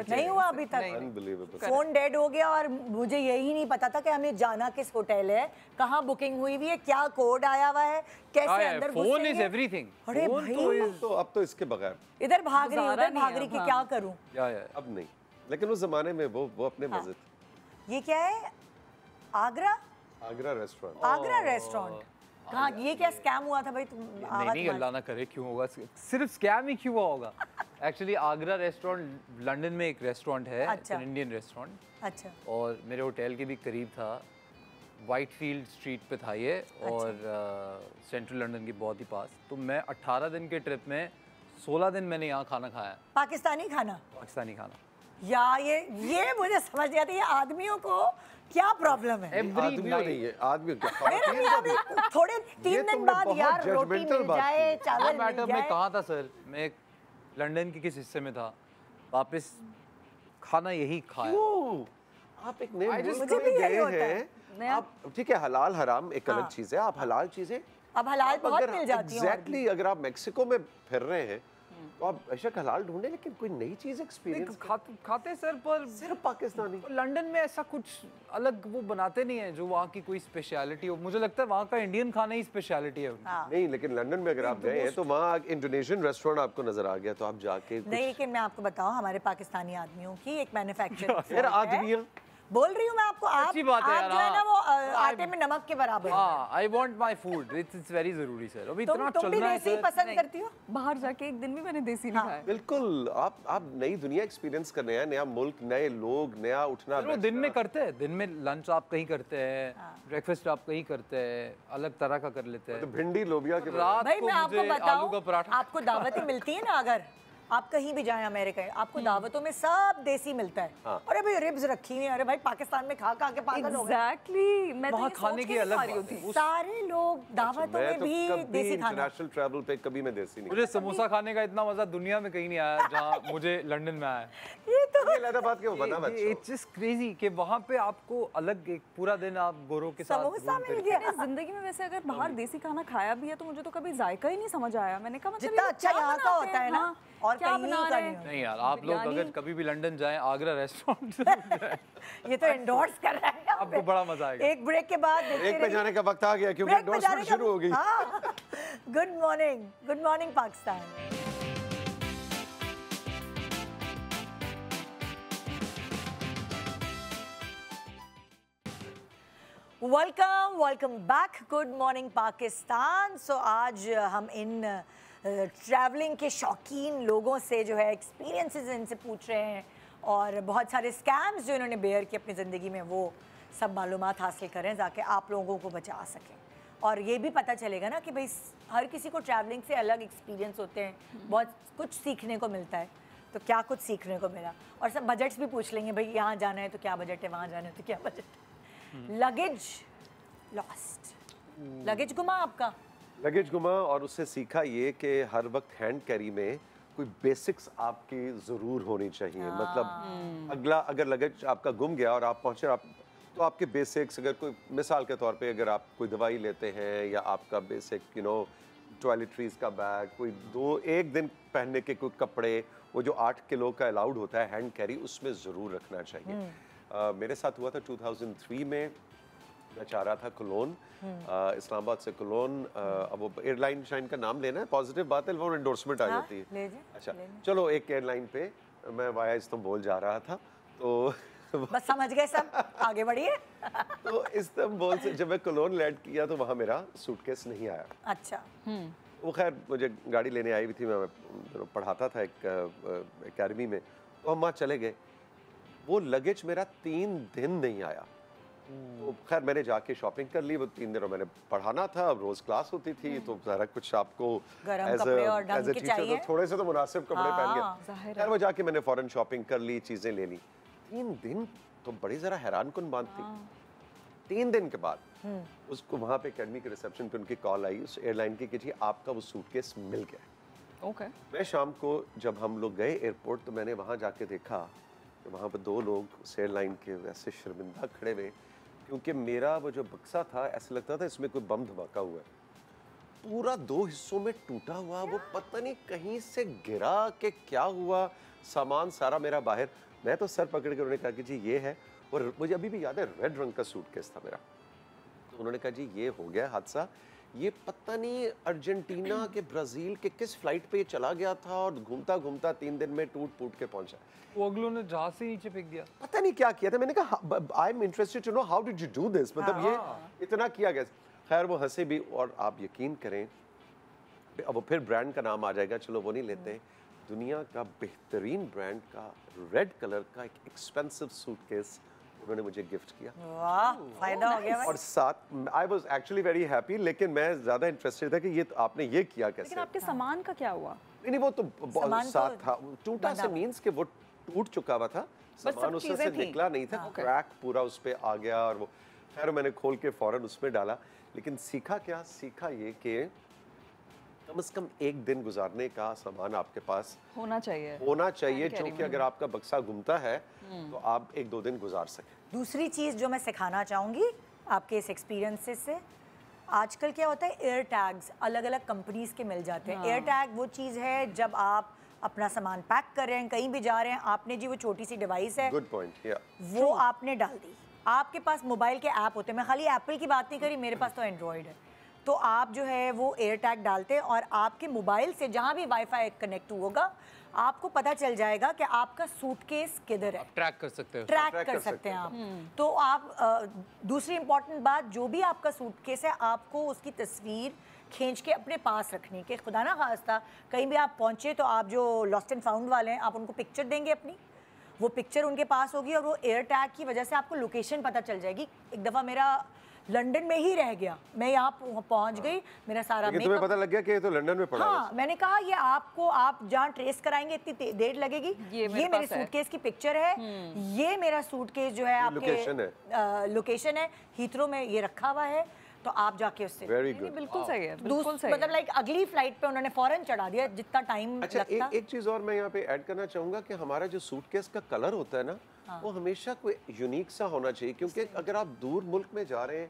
नहीं हुआ अभी तक। फोन डेड हो गया और मुझे यही नहीं पता था कि हमें जाना किस होटल है, कहाँ बुकिंग हुई हुई है, क्या कोड आया हुआ है, कैसे अंदर घुसेंगे। Phone is everything. अरे भाई तो अब तो इसके बगैर इधर भाग रही उधर भाग रही कि क्या करूं। अब नहीं, लेकिन उस जमाने में वो अपने मजे थे। ये क्या है? आगरा रेस्टोरेंट। आगरा रेस्टोरेंट कहाँ? ये क्या स्कैम हुआ था भाई? तुम नहीं, अल्लाह ना करे, क्यों होगा, सिर्फ स्कैम ही क्यों होगा। एक्चुअली आगरा रेस्टोरेंट लंदन में एक रेस्टोरेंट है, अच्छा। Indian restaurant. अच्छा। और मेरे होटल के भी करीब था, वाइटफील्ड स्ट्रीट पे था ये, और सेंट्रल लंदन के बहुत ही पास। तो मैं 18 दिन के ट्रिप में 16 दिन मैंने यहाँ खाना खाया। पाकिस्तानी खाना? पाकिस्तानी खाना। यार ये मुझे समझ नहीं आता, ये आदमियों को क्या प्रॉब्लम है? आदमियों नहीं है, आदमियों क्या? मेरे थोड़े 3 दिन बाद यार रोटी मिल जाए, चावल मिल जाए। मैं कहाँ था सर, मैं लंदन के किस हिस्से में था, वापस खाना यही खाया। आप एक नए मुल्क में गए हैं, आप ठीक है, हलाल हराम एक अलग चीज है, आप हलाल चीजें अब हलाल बहुत मिल जाती है। एग्जैक्टली, अगर आप मेक्सिको में फिर रहे हैं तो आप बेशक हलाल ढूंढे, लेकिन कोई नई चीज एक्सपीरियंस खाते सर, पर सिर्फ पाकिस्तानी। लंदन में ऐसा कुछ अलग वो बनाते नहीं है जो वहाँ की कोई स्पेशलिटी हो। मुझे लगता है वहाँ का इंडियन खाना ही स्पेशलिटी है। नहीं, लेकिन लंदन में अगर आप गए हैं तो वहाँ इंडोनेशियन रेस्टोरेंट आपको नजर आ गया, तो आप जाके नहीं, लेकिन मैं आपको बताऊं, हमारे पाकिस्तानी आदमियों की एक मैन्युफैक्चर फिर आदमियाँ बोल रही हूँ मैं आपको। आप अच्छी बात है यार, जो है ना वो आटे में नमक के बराबर। हाँ, I want my food, it's very जरूरी सर। अभी इतना तुम भी चलना है देसी सर। पसंद करती हो? बाहर जाके एक दिन भी मैंने देसी नहीं खाया। बिल्कुल, आप नई दुनिया एक्सपीरियंस करने हैं, नया मुल्क, नए लोग, नया उठना वो दिन में करते हैं, दिन में लंच आप कहीं करते हैं, ब्रेकफास्ट आप कहीं करते हैं, अलग तरह का कर लेते हैं। तो भिंडी लोबिया के रात भाई को मैं आपको मुझे आलू का बताऊं, पराठा। आपको दावतें मिलती है ना, अगर आप कहीं भी जाएं अमेरिका, आपको दावतों में सब देसी मिलता है। अरे भाई रिब्स रखी हुई है, अरे भाई पाकिस्तान में खा के पागल हो गए। एग्जैक्टली, मैं तो वहाँ ये खाने सोच की के अलग खा रही बात होती। है। सारे लोग दावतों में भी देसी खाना। इंटरनेशनल ट्रैवल पे कभी मैं देसी नहीं। मुझे समोसा खाने का इतना मजा दुनिया में कहीं नहीं आया जहाँ मुझे लंदन में आया। ये तो इलाहाबाद के वो बना बच्चा। इट्स जस्ट क्रेजी कि वहाँ पे आपको अलग एक पूरा दिन आप गोरों के साथ समोसा मिल मैंने गया। जिंदगी में वैसे अगर बाहर देसी खाना खाया भी है तो मुझे तो कभी जायका ही नहीं समझ आया। मैंने कहा मतलब जितना ये अच्छा क्या यहाँ का बनाते होता है हैं? ना, हाँ, और क्या कहीं बना का रहे नहीं हैं? नहीं यार, आप लोग अगर कभी भी लंदन जाएं, आगरा रेस्टोरेंट ये तो एंडोर्स कर रहा है। आपको बड़ा मजा आएगा। एक ब्रेक के बाद एक पे जाने का वक्त आ गया क्योंकि एंडोर्समेंट शुरू हो गई। Good morning Pakistan. Welcome back. Good morning Pakistan. So आज हम इन ट्रैवलिंग के शौकीन लोगों से जो है एक्सपीरियंसेस इनसे पूछ रहे हैं और बहुत सारे स्कैम्स जो इन्होंने बेयर किए अपनी ज़िंदगी में वो सब मालूमात हासिल करें ताकि आप लोगों को बचा सकें। और ये भी पता चलेगा ना कि भाई हर किसी को ट्रैवलिंग से अलग एक्सपीरियंस होते हैं, बहुत कुछ सीखने को मिलता है। तो क्या कुछ सीखने को मिला, और सब बजट्स भी पूछ लेंगे, भाई यहाँ जाना है तो क्या बजट है, वहाँ जाना है तो क्या बजट है। लगेज लॉस्ट, लगेज गुमा आपका? लगेज गुमा, और उससे सीखा ये कि हर वक्त हैंड कैरी में कोई बेसिक्स आपकी ज़रूर होनी चाहिए। मतलब अगला अगर लगेज आपका गुम गया और आप पहुँचे, आप तो आपके बेसिक्स, अगर कोई मिसाल के तौर पे अगर आप कोई दवाई लेते हैं या आपका बेसिक टॉयलेटरीज का बैग, कोई एक दिन पहनने के कोई कपड़े, वो जो 8 किलो का अलाउड होता है हैंड कैरी, उसमें ज़रूर रखना चाहिए। मेरे साथ हुआ था 2003 में। मैं चाह रहा था कोलोन, इस्लामाबाद से कोलोन। अब वो एयरलाइन शाइन का नाम लेना है, पॉजिटिव बात है, वो एंडोर्समेंट आ जाती है। अच्छा चलो, एक एयरलाइन पे मैं वाया इस्तांबुल जा रहा था, तो बस समझ गए सब, आगे बढ़िए। तो इस्तांबुल से जब मैं कोलोन लैंड किया तो वहाँ मेरा सूटकेस नहीं आया। अच्छा। वो खैर मुझे गाड़ी लेने आई हुई थी, मैं पढ़ाता था एक एकेडमी में, तो हम वहाँ चले गए। वो लगेज मेरा 3 दिन नहीं आया। तो खैर मैंने जाके शॉपिंग कर ली। वो 3 दिनों मैंने पढ़ाना था, अब रोज क्लास होती थी, तो सारा कुछ आपको एज ए टीचर तो थोड़े से तो मुनासिब कपड़े पहन के, खैर वो जाके मैंने फौरन शॉपिंग कर ली, चीजें ले ली। 3 दिन तो बड़ी जरा हैरान कुन बात थी। 3 दिन के बाद उसको वहाँ पे एकेडमी के रिसेप्शन पे उनकी कॉल आई उस एयरलाइन की कि जी आपका वो सूटकेस मिल गया। ओके। मैं शाम को जब हम लोग गए एयरपोर्ट, तो मैंने वहाँ जाके देखा कि वहाँ पर 2 लोग उस एयरलाइन के वैसे शर्मिंदा खड़े हुए, क्योंकि मेरा वो जो बक्सा था ऐसा लगता था इसमें कोई बम धमाका हुआ है। पूरा 2 हिस्सों में टूटा हुआ, वो पता नहीं कहीं से गिरा के क्या हुआ, सामान सारा मेरा बाहर। मैं तो सर पकड़ के उन्होंने कहा कि जी ये है, और मुझे अभी भी याद है रेड रंग का सूटकेस था मेरा। तो उन्होंने कहा जी ये हो गया हादसा, ये पता नहीं अर्जेंटीना के ब्राजील के किस फ्लाइट पे ये चला गया था और घूमता घूमता 3 दिन में टूट फूट के पहुंचा। वो अगलों ने जहाज से नीचे फेंक दिया, पता नहीं क्या किया था। मैंने कहा I am interested to know how did you do this, मतलब ये इतना किया गया। खैर वो हंसे भी, और आप यकीन करें अब वो फिर ब्रांड का नाम आ जाएगा, चलो वो नहीं लेते। दुनिया का बेहतरीन ब्रांड का रेड कलर का एक एक्सपेंसिव सूटकेस उन्होंने मुझे गिफ्ट किया। वाह, फायदा हो गया भाई। और साथ I was actually very happy, लेकिन मैं ज्यादा इंटरेस्टेड था कि ये आपने ये किया कैसे। लेकिन आपके सामान का क्या हुआ? नहीं वो तो सामान साथ तो था, टूटा से मींस कि वो टूट चुका हुआ था, सामान उसमें से निकला नहीं था, क्रैक पूरा उस पे आ गया। और वो खैर मैंने खोल के फौरन उसमें डाला। लेकिन सीखा क्या, सीखा ये कि कम से कम एक दिन गुजारने का सामान आपके पास होना चाहिए क्योंकि अगर आपका बक्सा घूमता है तो आप 1-2 दिन गुजार सकें। दूसरी चीज़ जो मैं सिखाना चाहूँगी आपके इस एक्सपीरियंसेस से, आजकल क्या होता है एयर टैग्स अलग अलग कंपनीज के मिल जाते हैं। एयर टैग वो चीज़ है जब आप अपना सामान पैक कर रहे हैं, कहीं भी जा रहे हैं, आपने जी वो छोटी सी डिवाइस है, गुड पॉइंट, या वो आपने डाल दी। आपके पास मोबाइल के ऐप होते हैं, मैं खाली एप्पल की बात नहीं करी, मेरे पास तो एंड्रॉयड है। तो आप जो है वो एयर टैग डालते हैं और आपके मोबाइल से जहाँ भी वाईफाई कनेक्ट होगा आपको पता चल जाएगा कि आपका सूटकेस किधर है। ट्रैक कर सकते हैं, ट्रैक कर सकते हैं आप। तो आप दूसरी इंपॉर्टेंट बात, जो भी आपका सूटकेस है आपको उसकी तस्वीर खींच के अपने पास रखनी, कि खुदा ना खास्ता कहीं भी आप पहुंचे तो आप जो लॉस्ट एंड फाउंड वाले हैं आप उनको पिक्चर देंगे अपनी, वो पिक्चर उनके पास होगी और वो एयर टैग की वजह से आपको लोकेशन पता चल जाएगी। एक दफ़ा मेरा लंदन में ही रह गया, मैं यहाँ पहुँच गई, मेरा सारा लेकिन तुम्हें पता लग गया कि ये तो लंदन में पड़ा है। हाँ, मैंने कहा ये आपको, आप जहाँ ट्रेस कराएंगे इतनी देर लगेगी। ये मेरे सूटकेस की पिक्चर है, ये मेरा सूटकेस जो है आपके लोकेशन है, हीथ्रो में ये रखा हुआ है, तो आप जाके उससे। वेरी गुड, बिल्कुल सही है, बिल्कुल सही। मतलब लाइक अगली फ्लाइट पे उन्होंने फौरन चढ़ा दिया जितना टाइम अच्छा, लगता। एक चीज और मैं यहाँ पे ऐड करना चाहूंगा कि हमारा जो सूटकेस का कलर होता है ना, वो हमेशा कोई यूनिक सा होना चाहिए, क्योंकि अगर आप दूर मुल्क में जा रहे हैं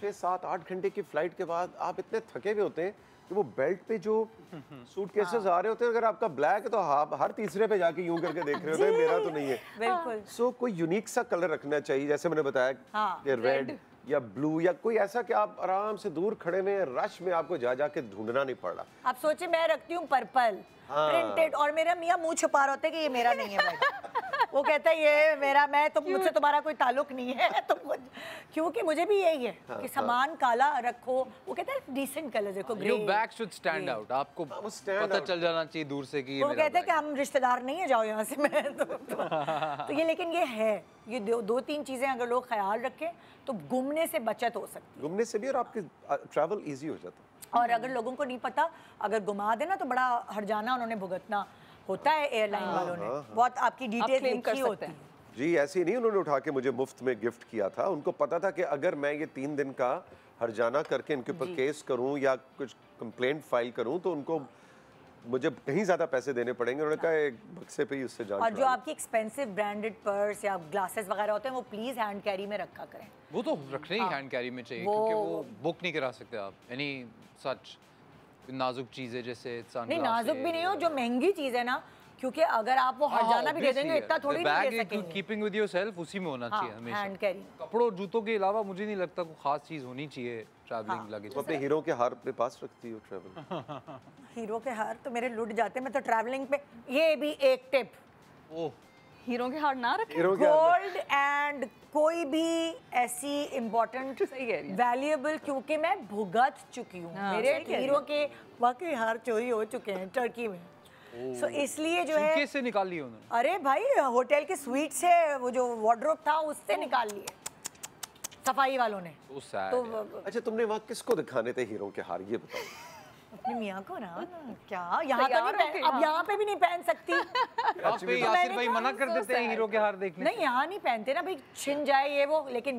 6-7-8 घंटे की फ्लाइट के बाद आप इतने थके हुए होते हैं कि वो बेल्ट पे जो सूटकेसेस आ रहे होते हैं, अगर आपका ब्लैक है तो आप हर तीसरे पे जाके यूं करके देख रहे होते हैं, मेरा तो नहीं है। बिल्कुल। सो कोई यूनिक सा कलर रखना चाहिए, जैसे मैंने बताया कि रेड या ब्लू या कोई ऐसा कि आप आराम से दूर खड़े में रश में आपको जा के ढूंढना नहीं पड़ रहा। आप सोचे मैं रखती हूँ पर्पल प्रिंटेड और मेरा मियाँ मुंह छुपा रहे होते हैं कि ये मेरा नहीं है भाई। वो कहता है ये मेरा, मैं तो मुझसे तुम्हारा कोई ताल्लुक नहीं है। तो क्योंकि मुझे भी यही है कि सामान काला रखो, वो कहता है डिसेंट कलर देखो, grey. Your bag should stand out, आपको पता चल जाना चाहिए दूर से कि ये वो कहते हैं कि हम रिश्तेदार नहीं है, जाओ यहाँ से। मैं तो ये, लेकिन ये है, ये 2-3 चीजें अगर लोग ख्याल रखें तो घूमने से बचत हो सकती है, घूमने से भी, और आपके ट्रैवल इजी हो जाता है। और अगर लोगों को नहीं पता, अगर घुमा देना तो बड़ा हर्जाना उन्होंने भुगतना होता है एयरलाइन वालों ने। बहुत आपकी डिटेल लिखी होती है। जी ऐसी नहीं, उन्होंने उठा के मुझे मुफ्त में गिफ्ट किया था। उनको पता था कि अगर मैं ये 3 दिन का हर्जाना करके इनके ऊपर केस करूं या कुछ कंप्लेंट फाइल करूं तो उनको मुझे कहीं ज्यादा पैसे देने पड़ेंगे। उन्होंने कहा एक बक्से पे ही उससे जान। और जो आपकी एक्सपेंसिव ब्रांडेड पर्स या ग्लासेस वगैरह होते हैं वो प्लीज हैंड कैरी में रखा करें। वो तो रखने ही हैंड कैरी में चाहिए, क्योंकि वो बुक नहीं करा सकते आप एनी सच नाजुक चीजें, जैसे नहीं नाजुक भी नहीं हो, जो महंगी चीज है ना, क्योंकि अगर आप वो हर्जाना भी दे देंगे इतना थोड़ी नहीं दे सकेंगे। कीपिंग विद योरसेल्फ उसी में होना चाहिए हमेशा। हैंड कैरी, कपड़ों जूतों के अलावा मुझे नहीं लगता कोई खास चीज होनी चाहिए ट्रैवलिंग लगेज। तो अपने हीरो के हार पे पास रखती हो ट्रैवल? हीरो के हार तो मेरे लुट जाते हैं, मैं तो ट्रैवलिंग पे, ये भी एक टिप, ओह हीरो के हार ना रखें। गोल्ड एंड कोई भी ऐसी इम्पोर्टेंट वैल्यूएबल, क्योंकि मैं भुगत चुकी हूँ, मेरे हीरो के वाकई हार चोरी हो चुके हैं टर्की में। सो इसलिए जो है सूटकेस से निकाल लिए उन्होंने। अरे भाई होटल के स्वीट से वो जो वार्डरोब था उससे निकाल लिए सफाई वालों ने। तो अच्छा, तुमने वहाँ किसको दिखाने थे हीरो के हार, ये बताओ? अपनी मियाँ को ना। क्या यहाँ तो नहीं पहन, अब यहाँ पे भी नहीं पहन सकती। यासिर भाई मना कर देते हैं हीरो के हार देखने। नहीं यहाँ नहीं पहनते ना भाई, छिन जाए ये वो। लेकिन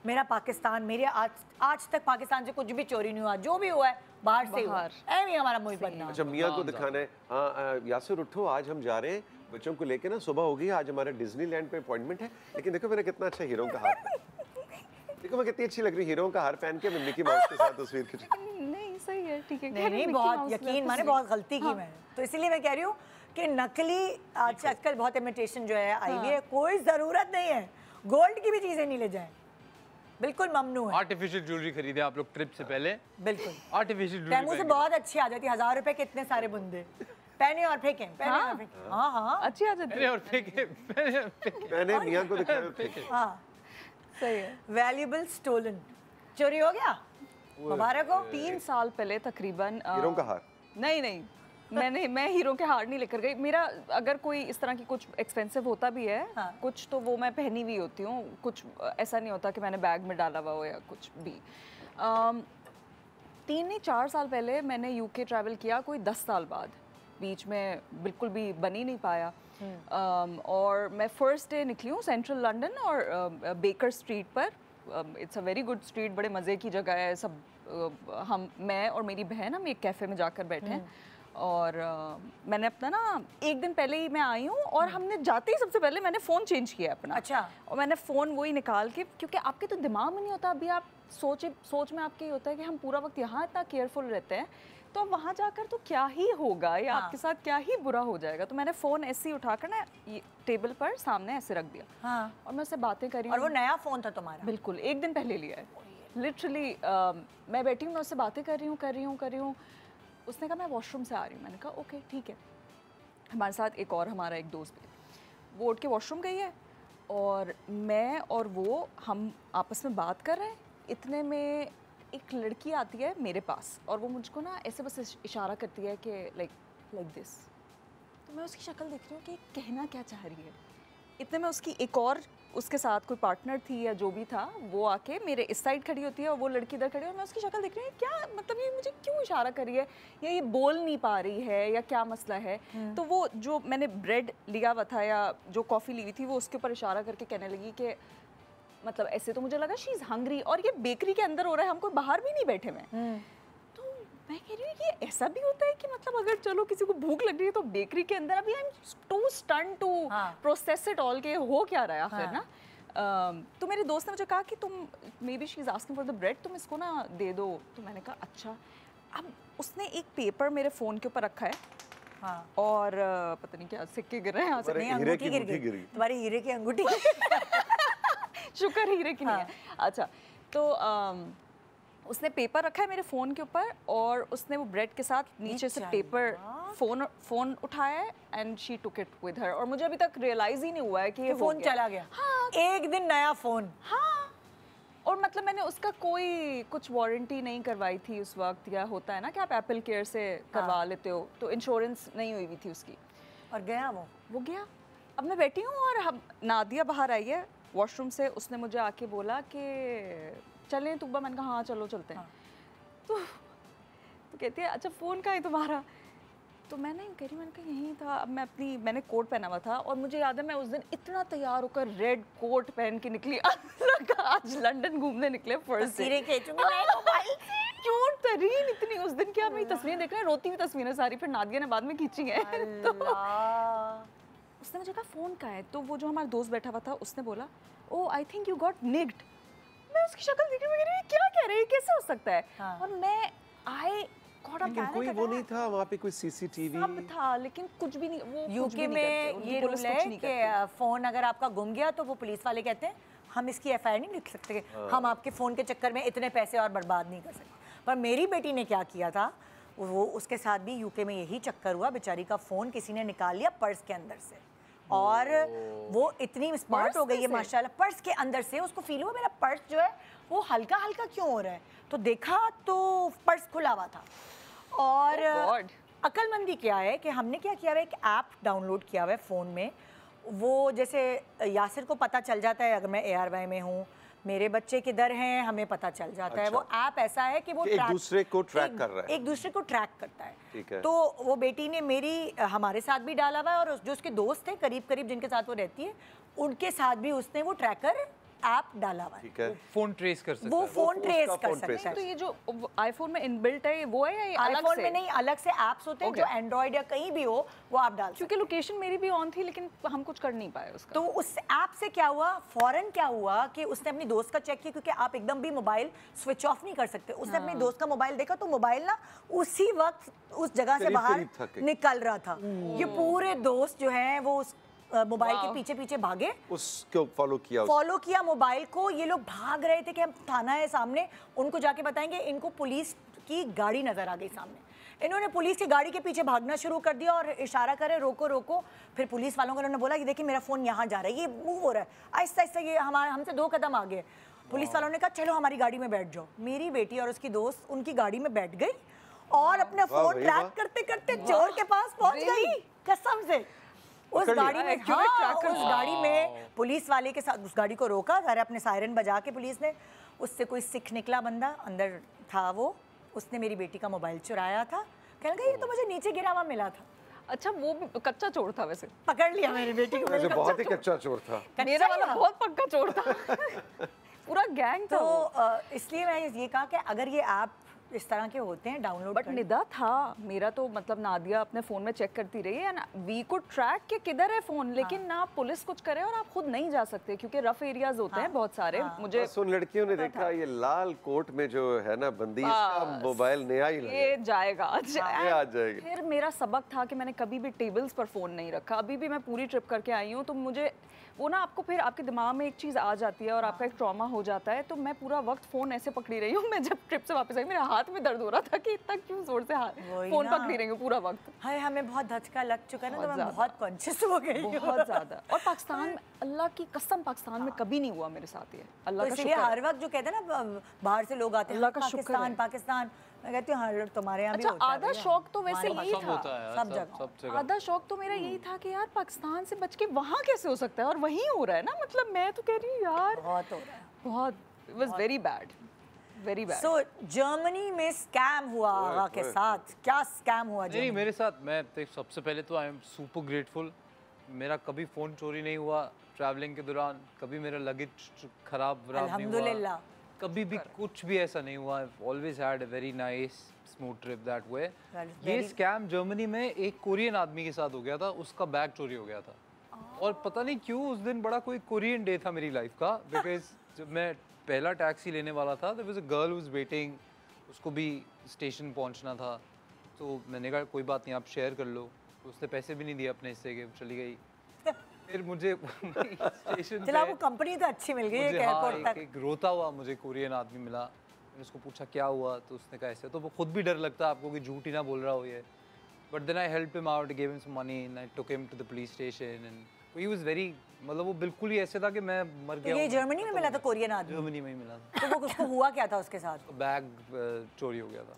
मेरा पाकिस्तान, मेरे आज तक पाकिस्तान से कुछ भी चोरी नहीं हुआ, जो भी हुआ है बाहर से हुआ। ऐਵੇਂ हमारा मुंह बनना। अच्छा, मियाँ को दिखाना है। हाँ यासिर उठो, आज हम जा रहे हैं बच्चों को लेके ना, सुबह हो गई, आज हमारे डिज्नीलैंड पे अपॉइंटमेंट है। लेकिन देखो मेरा कितना अच्छा हीरो का हार, देखो मैं कितनी अच्छी लग रही हीरो का हार पहन के, मैं मिकी माउस के साथ तस्वीर खींची। नहीं सही है, ठीक है। नहीं, बहुत यकीन माने बहुत गलती की मैंने, तो इसीलिए मैं कह रही हूँ कि नकली आजकल बहुत इमिटेशन जो है आई हुई है, कोई ज़रूरत नहीं है, गोल्ड की भी चीज़ें नहीं ले जाएं, बिल्कुल ममनू है। आर्टिफिशियल ज्वेलरी खरीदे आप लोग ट्रिप से पहले, बिल्कुल आर्टिफिशियल तैमूर से बहुत अच्छी आ जाती है, 1000 रुपए के इतने सारे बुंदे, पहने और फेंके, पहने और फेंके। हाँ हाँ अच्छी आ जाती है और फेंके मैंने मियां को दिखाया फेंके। हाँ, सही है। वैल्यूएबल स्टोलन, चोरी हो गया, मुबारक हो। 3 साल पहले तकरीबन हीरों का हार। नहीं मैं हीरो के हार नहीं लेकर गई। मेरा अगर कोई इस तरह की कुछ एक्सपेंसिव होता भी है, हाँ। कुछ तो वो मैं पहनी हुई होती हूँ, कुछ ऐसा नहीं होता कि मैंने बैग में डाला हुआ हो या कुछ भी। 3 नहीं 4 साल पहले मैंने यूके ट्रैवल किया, कोई 10 साल बाद, बीच में बिल्कुल भी बन ही नहीं पाया। और मैं फर्स्ट डे निकली हूँ सेंट्रल लंदन और बेकर स्ट्रीट पर, it's a very good street, बड़े मज़े की जगह है सब। मैं और मेरी बहन हम एक कैफ़े में जाकर बैठे हैं और मैंने अपना ना एक दिन पहले ही मैं आई हूँ और हमने जाते ही सबसे पहले मैंने फ़ोन चेंज किया अपना। अच्छा। और मैंने फ़ोन वही निकाल के, क्योंकि आपके तो दिमाग में नहीं होता, अभी आप सोच में आपके ये होता है कि हम पूरा वक्त यहाँ इतना केयरफुल रहते हैं, तो अब वहाँ जाकर तो क्या ही होगा या आपके साथ क्या ही बुरा हो जाएगा। तो मैंने फ़ोन ऐसे ही उठाकर ना ये टेबल पर सामने ऐसे रख दिया। हाँ। और मैं उससे बातें कर रही हूँ। और वो नया फ़ोन था तुम्हारा? बिल्कुल, एक दिन पहले लिया है लिटरली। मैं बैठी हूँ, मैं उससे बातें कर रही हूँ। उसने कहा मैं वॉशरूम से आ रही हूँ। मैंने कहा ओके ठीक है। हमारे साथ एक और हमारा एक दोस्त भी, वो उठ के वॉशरूम गई है और मैं और वो हम आपस में बात कर रहे हैं। इतने में एक लड़की आती है मेरे पास और वो मुझको ना ऐसे बस इशारा करती है कि लाइक दिस। तो मैं उसकी शक्ल देख रही हूँ कि कहना क्या चाह रही है। इतने में उसकी एक और उसके साथ कोई पार्टनर थी या जो भी था, वो आके मेरे इस साइड खड़ी होती है और वो लड़की इधर खड़ी है और मैं उसकी शक्ल देख रही हूँ, क्या मतलब ये मुझे क्यों इशारा कर रही है या ये बोल नहीं पा रही है या क्या मसला है। तो वो जो मैंने ब्रेड लिया हुआ था या जो कॉफ़ी ली हुई थी, वो उसके ऊपर इशारा करके कहने लगी कि मतलब ऐसे तो मुझे लगा शी इज़ हंग्री, और ये बेकरी के अंदर हो रहा है, हम कोई बाहर भी नहीं बैठे हुए। तो मैं कह रही हूँ कि ऐसा भी होता है कि मतलब अगर चलो किसी को भूख लग रही है तो बेकरी के अंदर, अभी I am too stun to process it all के हो क्या रहा है फिर ना। तो मेरे दोस्त ने मुझे कहा कि तुम may be she is asking for the bread, तुम इसको ना दे दो। तो मैंने कहा अच्छा। अब उसने एक पेपर मेरे फ़ोन के ऊपर रखा है। हाँ। और पता नहीं क्या सिक्के गिर रहे हैं यहाँ से। नहीं, अंगूठी गिर गई तुम्हारी, हीरे की अंगूठी। शुक्र हीरे की नहीं है। अच्छा, तो उसने पेपर रखा है मेरे फ़ोन के ऊपर और उसने वो ब्रेड के साथ नीचे से पेपर फ़ोन उठाया है and she took it with her. और मुझे अभी तक रियलाइज़ ही नहीं हुआ है कि ये फ़ोन चला गया। हाँ, एक दिन नया फ़ोन। हाँ। और मतलब मैंने उसका कोई कुछ वारंटी नहीं करवाई थी उस वक्त, या होता है ना कि आप एप्पल केयर से करवा लेते हो, तो इंश्योरेंस नहीं हुई थी उसकी। और गया वो गया। अब मैं बैठी हूँ और हम नादिया बाहर आई है वॉशरूम से, उसने मुझे आके बोला कि चलें तुब्बा। मैंने कहा हाँ चलो चलते हैं। तो कहती है अच्छा फ़ोन का है तुम्हारा? तो मैं नहीं कह रही, मैंने कहा यहीं था। अब मैंने कोट पहना हुआ था और मुझे याद है मैं उस दिन इतना तैयार होकर रेड कोट पहन के निकली। आज लंदन घूमने निकले फर्स्ट डे। क्यूट तरीन इतनी उस दिन की, आप मेरी तस्वीरें देख रहे हैं, रोती हुई तस्वीरें सारी, फिर नादिया ने बाद में खींची हैं। तो उसने मुझे कहा फ़ोन का है। तो वो जो हमारा दोस्त बैठा हुआ था उसने बोला ओह आई थिंक यू गॉट निक्ड। मैं उसकी शक्ल देख रही हूँ, क्या कह रही है, कैसे हो सकता है। और मैं कोई वो नहीं था वहाँ पे, कोई सीसीटीवी सब था लेकिन कुछ भी नहीं। वो यूके में ये रूल है कि फ़ोन अगर आपका गुम गया तो वो पुलिस वाले कहते हैं हम इसकी एफआईआर नहीं लिख सकते, हम आपके फ़ोन के चक्कर में इतने पैसे और बर्बाद नहीं कर सकते। पर मेरी बेटी ने क्या किया था, वो उसके साथ भी यूके में यही चक्कर हुआ। बेचारी का फ़ोन किसी ने निकाल लिया पर्स के अंदर से, और वो इतनी स्मार्ट हो गई है माशाल्लाह। पर्स के अंदर से उसको फील हुआ मेरा पर्स जो है वो हल्का हल्का क्यों हो रहा है, तो देखा तो पर्स खुला हुआ था। और अक्लमंदी क्या है कि हमने क्या किया है, एक ऐप डाउनलोड किया हुआ है फ़ोन में। वो जैसे यासिर को पता चल जाता है अगर मैं ARY में हूँ, मेरे बच्चे किधर हैं हमें पता चल जाता है। वो ऐप ऐसा है कि वो एक दूसरे को ट्रैक कर रहा है, एक दूसरे को ट्रैक करता है। ठीक है। तो वो बेटी ने मेरी हमारे साथ भी डाला हुआ है और जो उसके दोस्त थे करीब करीब जिनके साथ वो रहती है उनके साथ भी उसने वो ट्रैकर ऐप डाला हुआ है, ठीक है, फोन ट्रेस कर सकता वो है। फोन ट्रेस उसका कर phone सकता trace है। तो ये जो आईफोन में इनबिल्ट है वो है या ये अलग आईफोन से? में नहीं, अलग से ऐप्स होते हैं जो एंड्रॉइड या कहीं भी हो वो आप डाल सकते क्योंकि लोकेशन मेरी भी ऑन थी लेकिन हम कुछ कर नहीं पाए उसका। तो उस ऐप से क्या हुआ, फौरन क्या हुआ कि उसने अपनी दोस्त का चेक किया, क्योंकि आप एकदम भी मोबाइल स्विच ऑफ नहीं कर सकते। उसने अपनी दोस्त का मोबाइल देखा तो मोबाइल ना उसी वक्त उस जगह से करीब बाहर करीब था कि- निकल रहा था। ये पूरे दोस्त जो हैं वो उस मोबाइल के पीछे पीछे भागे, उसको फॉलो किया फॉलो किया मोबाइल को। ये लोग भाग रहे थे कि हम थाना है सामने, उनको जाके बताएंगे। इनको पुलिस की गाड़ी नजर आ गई सामने। इन्होंने पुलिस की गाड़ी के पीछे भागना शुरू कर दिया और इशारा करे रोको रोको। फिर पुलिस वालों को इन्होंने बोला कि देखिए मेरा फ़ोन यहाँ जा रहा है, ये मूव हो रहा है आहिस्ता आहिस्ता, ये हमारे हमसे 2 कदम आगे। पुलिस वालों ने कहा चलो हमारी गाड़ी में बैठ जाओ। मेरी बेटी और उसकी दोस्त उनकी गाड़ी में बैठ गई और अपना फ़ोन भाई, ट्रैक वाह। करते करते चोर के पास पहुंच गई, कसम से। उस पकड़ लिया। गाड़ी में, Accurate हाँ, tracker। उस गाड़ी में पुलिस वाले के साथ उस गाड़ी को रोका, अरे अपने सायरन बजा के पुलिस ने। उससे कोई सिख निकला बंदा अंदर था, वो उसने मेरी बेटी का मोबाइल चुराया था। कहने लगा ये तो मुझे नीचे गिरा हुआ मिला था। अच्छा वो भी कच्चा चोर था वैसे? पकड़ लिया मेरी बेटी को। वैसे बहुत ही कच्चा चोर था। मेरा वाला बहुत पक्का चोर था। पूरा गैंग था तो वो। इसलिए मैं ये कहा कि अगर ये ऐप इस तरह के होते हैं डाउनलोड बट निदा था मेरा तो मतलब नादिया अपने फोन में चेक करती रही है ना, वी को ट्रैक के किधर है फोन, लेकिन ना पुलिस कुछ करे और आप खुद नहीं जा सकते क्योंकि रफ एरियाज होते हैं बहुत सारे। मुझे बस उन लड़कियों ने देखा ये लाल कोट में जो है ना बंदी, इसका मोबाइल नया ही लगा, ये जाएगा ये आ जाएगा। फिर मेरा सबक था कि मैंने कभी भी टेबल्स पर फ़ोन नहीं रखा। अभी भी मैं पूरी ट्रिप करके आई हूँ तो मुझे वो ना आपको फिर आपके दिमाग में एक चीज़ आ जाती है और आपका एक ट्रॉमा हो जाता है। तो मैं पूरा वक्त फ़ोन ऐसे पकड़ी रही हूँ। मैं जब ट्रिप से वापस आई मेरे हाथ में दर्द हो रहा था कि इतना क्यों जोर से वही फ़ोन ना। पकड़ी रही हूँ पूरा वक्त। हाय हमें बहुत धचका लग चुका है ना, तो बहुत मैं ज़्यादा। बहुत कॉन्शियस हो गई हूँ। बहुत ज़्यादा। और पाकिस्तान में अल्लाह की कसम पाकिस्तान में कभी नहीं हुआ मेरे साथ ये, अल्लाह तो का इसलिए शुक्र है। हर वक्त जो कहते हैं ना बाहर से लोग आते हैं अल्लाह का शुक्र पाकिस्तान है। पाकिस्तान, मैं कहती हूँ हर तुम्हारे यहाँ भी अच्छा होता है आधा भैया। शौक तो वैसे हमारे यही सब था, होता है यार, सब जगह। सब जगह। आधा शौक तो मेरा यही था कि यार पाकिस्तान से बच के वहाँ कैसे हो सकता है और वहीं हो रहा है ना। मतलब मैं तो कह रही हूँ यार बहुत हो रहा है। बहुत, it was very bad, very bad. So Germany में स्कैम हुआ आगा के साथ, क्या स्कैम हुआ नहीं जर्मनी? मेरे साथ, मैं सबसे पहले तो आई एम सुपर ग्रेटफुल। मेरा कभी फ़ोन चोरी नहीं हुआ ट्रैवलिंग के दौरान, कभी मेरा लगेज खराब नहीं हुआ, अल्हम्दुलिल्लाह। कभी भी कुछ भी ऐसा नहीं हुआ। Always had a very nice smooth trip that way. ये very- स्कैम जर्मनी में एक कोरियन आदमी के साथ हो गया था, उसका बैग चोरी हो गया था। और पता नहीं क्यों उस दिन बड़ा कोई कोरियन डे था मेरी लाइफ का, बिकॉज जब मैं पहला टैक्सी लेने वाला था there was a girl was waiting, उसको भी स्टेशन पहुंचना था। तो मैंने कहा कोई बात नहीं आप शेयर कर लो, तो उसने पैसे भी नहीं दिए अपने हिस्से के, चली गई। फिर मुझे स्टेशन चला पे वो कंपनी तो अच्छी मिल गई एक मुझे हाँ, एयरपोर्ट तक। एक रोता हुआ मुझे कोरियन आदमी मिला। मैंने उसको पूछा क्या हुआ, तो उसने कहा ऐसे। तो वो खुद भी डर लगता है आपको कि झूठ ही ना बोल रहा हो ये। But then I help him out, give him some money and I took him to the police station and he was very, मतलब वो बिल्कुल ही ऐसे था कि मैं मर तो गया ये हूँ। जर्मनी में मिला था कोरियन आदमी? जर्मनी में ही मिला था। तो वो उसको हुआ क्या था उसके साथ? तो बैग चोरी हो गया था।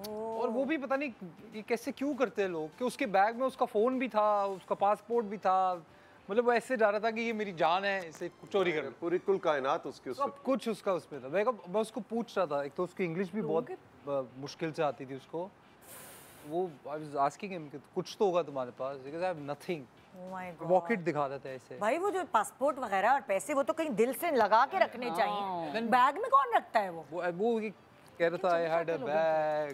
और वो भी पता नहीं ये कैसे क्यों करते हैं लोग कि उसके बैग में उसका फ़ोन भी था, उसका पासपोर्ट भी था। मतलब वो ऐसे जा रहा था कि ये मेरी जान है, इसे चोरी कर लो। पूरी कुल कायनात उसकी उस सब कुछ उसका उसमें था। मैं उसको पूछ रहा था, एक तो उसकी इंग्लिश भी बहुत मुश्किल से आती थी उसको। वो आई वाज आस्किंग हिम कि कुछ तो होगा तुम्हारे पास, because I have nothing. Oh my God. वॉकेट दिखा देता है ऐसे। भाई वो जो पासपोर्ट वगैरह और पैसे वो तो कहीं दिल से लगा के रखने चाहिए। बैग में कौन रखता है वो? वो ये कह रहा था आई हैड अ बैग।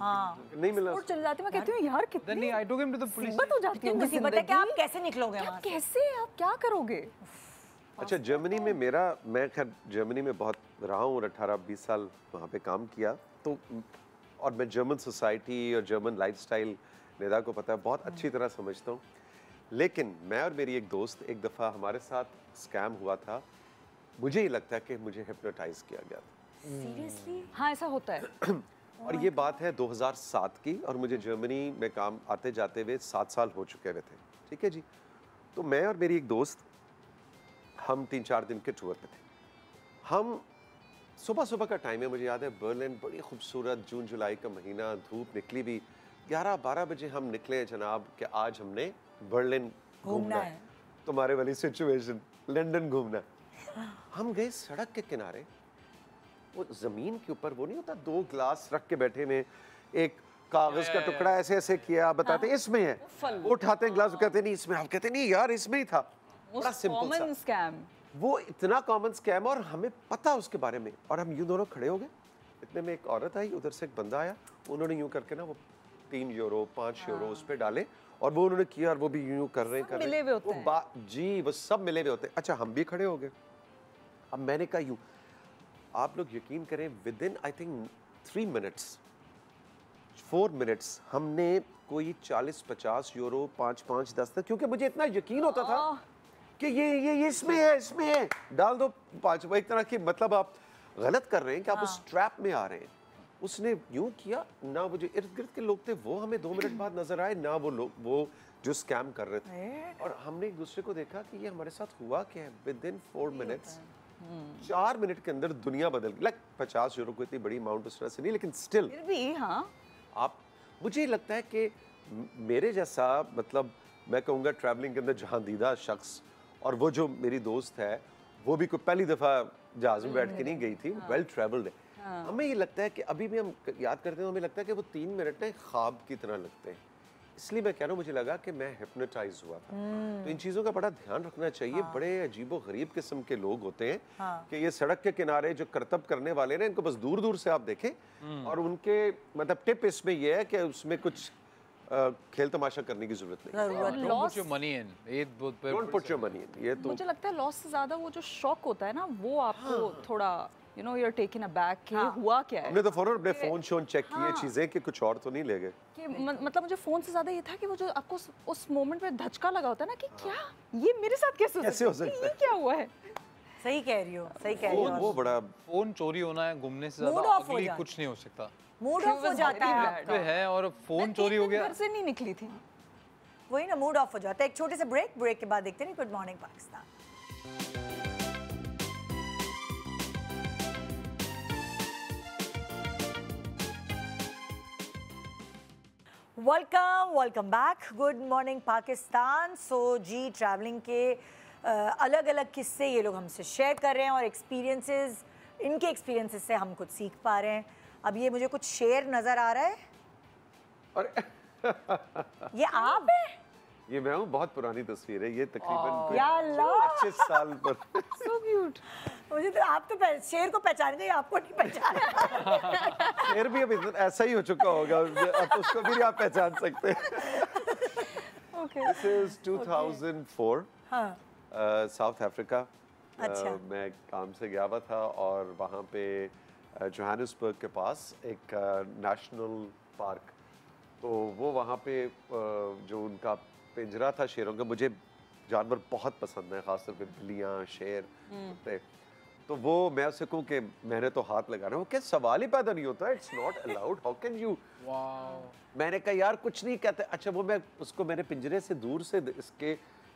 नहीं मिला और चिल्लाती मैं कहती हूँ यार देन कितनी I took him to the police. मुसीबत हो जाती है उनकी मुसीबत है कि आप जिंदगी। कैसे निकलोगे वहाँ से? कैसे आप क्या करोगे? अच्छा जर्मनी में मैं खैर जर्मनी में बहुत रहा हूँ और 18-20 साल वहाँ पे काम किया। तो और मैं जर्मन सोसाइटी और जर्मन लाइफस्टाइल निदा को पता है, बहुत अच्छी तरह समझता हूँ। लेकिन मैं और मेरी एक दोस्त एक दफ़ा हमारे साथ स्कैम हुआ था। मुझे ही लगता है कि मुझे हिप्नोटाइज किया गया था। सीरियसली? हाँ ऐसा होता है। और ये बात है 2007 की और मुझे जर्मनी में काम आते जाते हुए 7 साल हो चुके हुए थे। ठीक है जी। तो मैं और मेरी एक दोस्त हम 3-4 दिन के टूर पे थे। हम सुबह का टाइम है, मुझे याद है बर्लिन बड़ी खूबसूरत जून जुलाई का महीना, धूप निकली भी 11-12 बजे हम निकले जनाब कि आज हमने बर्लिन घूमना है। तुम्हारे वाली सिचुएशन, लंदन घूमना है। हम गए सड़क के किनारे, वो जमीन के ऊपर वो नहीं होता 2 ग्लास रख के बैठे में, एक कागज का टुकड़ा ऐसे ऐसे किया, बताते इसमें है, वो उठाते हैं ग्लास, कहते नहीं इसमें, आप कहते नहीं यार इसमें ही था। बड़ा सिंपल सा। Common scam. वो इतना कॉमन स्कैम और हमें पता उसके बारे में, और हम यूं दोनों खड़े हो गए। इतने में एक औरत आई, उधर से एक बंदा आया, उन्होंने यूं करके ना वो 3 यूरो 5 यूरो उस पर डाले, और वो उन्होंने किया, और वो भी यूं कर रहे हैं मिले हुए होते हैं। जी वो सब मिले हुए होते हैं। अच्छा हम भी खड़े हो गए। अब मैंने कहा यूं, आप लोग यकीन करें with in I think 3 minutes 4 minutes हमने कोई 40-50 यूरो 5-5 10 तक, क्योंकि मुझे इतना यकीन होता था कि ये इसमें है डाल दो 5। एक तरह की मतलब आप गलत कर रहे हैं कि आप उस ट्रैप में आ रहे हैं। उसने यूं किया ना, वो जो इर्द गिर्द के लोग थे वो हमें 2 मिनट बाद नजर आए ना, वो लोग वो जो स्कैम कर रहे थे, और हमने एक दूसरे को देखा कि ये हमारे साथ हुआ क्या है। विद इन 4 मिनट्स 4 मिनट के अंदर दुनिया बदल गई। लाइक 50 यूरो को इतनी बड़ी अमाउंट उस तरह से नहीं, लेकिन स्टिल फिर भी हाँ आप, मुझे लगता है कि मेरे जैसा, मतलब मैं कहूँगा ट्रैवलिंग के अंदर जहाँ दीदा शख्स, और वो जो मेरी दोस्त है वो भी कोई पहली दफ़ा जहाज में बैठ के नहीं गई थी, वेल ट्रैवल्ड है। हमें ये लगता है कि अभी भी हम याद करते हैं, हमें लगता है कि वो 3 मिनट ना ख्वाब की तरह लगते हैं। इसलिए मैं कह रहा हूँ, मुझे लगा कि मैं हिप्नोटाइज हुआ था। तो इन चीज़ों का बड़ा ध्यान रखना चाहिए। बड़े अजीबो गरीब किस्म के लोग होते हैं कि ये सड़क के किनारे जो करतब करने वाले ना, इनको बस दूर दूर से आप देखें, और उनके मतलब टिप इसमें यह है कि उसमें कुछ खेल तमाशा करने की जरूरत नहीं। Don't put your money in. ये Don't put your money in. ये तो मुझे लगता है लॉस से ज्यादा वो जो शॉक होता है ना, वो आपको थोड़ा you're taken aback कि हुआ क्या है। हमने तो फौरन अपने फोन शोन चेक किए चीजें कि कुछ और तो नहीं ले गए। कि मतलब मुझे फोन से ज्यादा ये था कि वो जो आपको उस मोमेंट में धचका लगा होता है ना कि क्या ये मेरे साथ कैसे हो सकता है, ये क्या हुआ है। सही कह रही हो, सही कह रही हो। वो बड़ा फोन चोरी होना है, घूमने से Mood ज्यादा off हो अगली जाता कुछ नहीं हो सकता। मूड ऑफ हो जाता है आपका। है और फोन चोरी हो गया। घर से नहीं निकली थी, वही ना, मूड ऑफ हो जाता है। एक छोटे से ब्रेक के बाद देखते हैं good morning Pakistan. Welcome back, good morning Pakistan. So जी, ट्रैवलिंग के अलग अलग किस्से ये लोग हमसे शेयर कर रहे हैं, और एक्सपीरियंसेस, इनके एक्सपीरियंसेस से हम कुछ सीख पा रहे हैं। अब ये मुझे कुछ शेर नजर आ रहा है, और ये आप है? ये मैं हूँ, बहुत पुरानी तस्वीर है ये, तकरीबन या अल्लाह, 25 साल पर। So cute. मुझे तो आप तो शेर को पहचान गए, आपको नहीं पहचाना। शेर भी अब इतना ऐसा ही हो चुका होगा, अब उसको भी आप पहचान सकते हैं। This is 2004, south Africa. अच्छा। मैं काम से गया हुआ था, और वहाँ पे जोहानिसबर्ग के पास एक नेशनल पार्क, तो वो वहाँ पे जो उनका पिंजरा था शेरों का, मुझे जानवर बहुत पसंद है, खासतौर पे बिल्लियाँ, शेर, कुत्ते, तो वो मैं उससे कहूँ कि मैंने तो हाथ लगा रहा हूँ, क्या सवाल ही पैदा नहीं होता, it's not allowed, how can you. मैंने कहा यार कुछ नहीं कहते। अच्छा वो मैं उसको मैंने पिंजरे से दूर से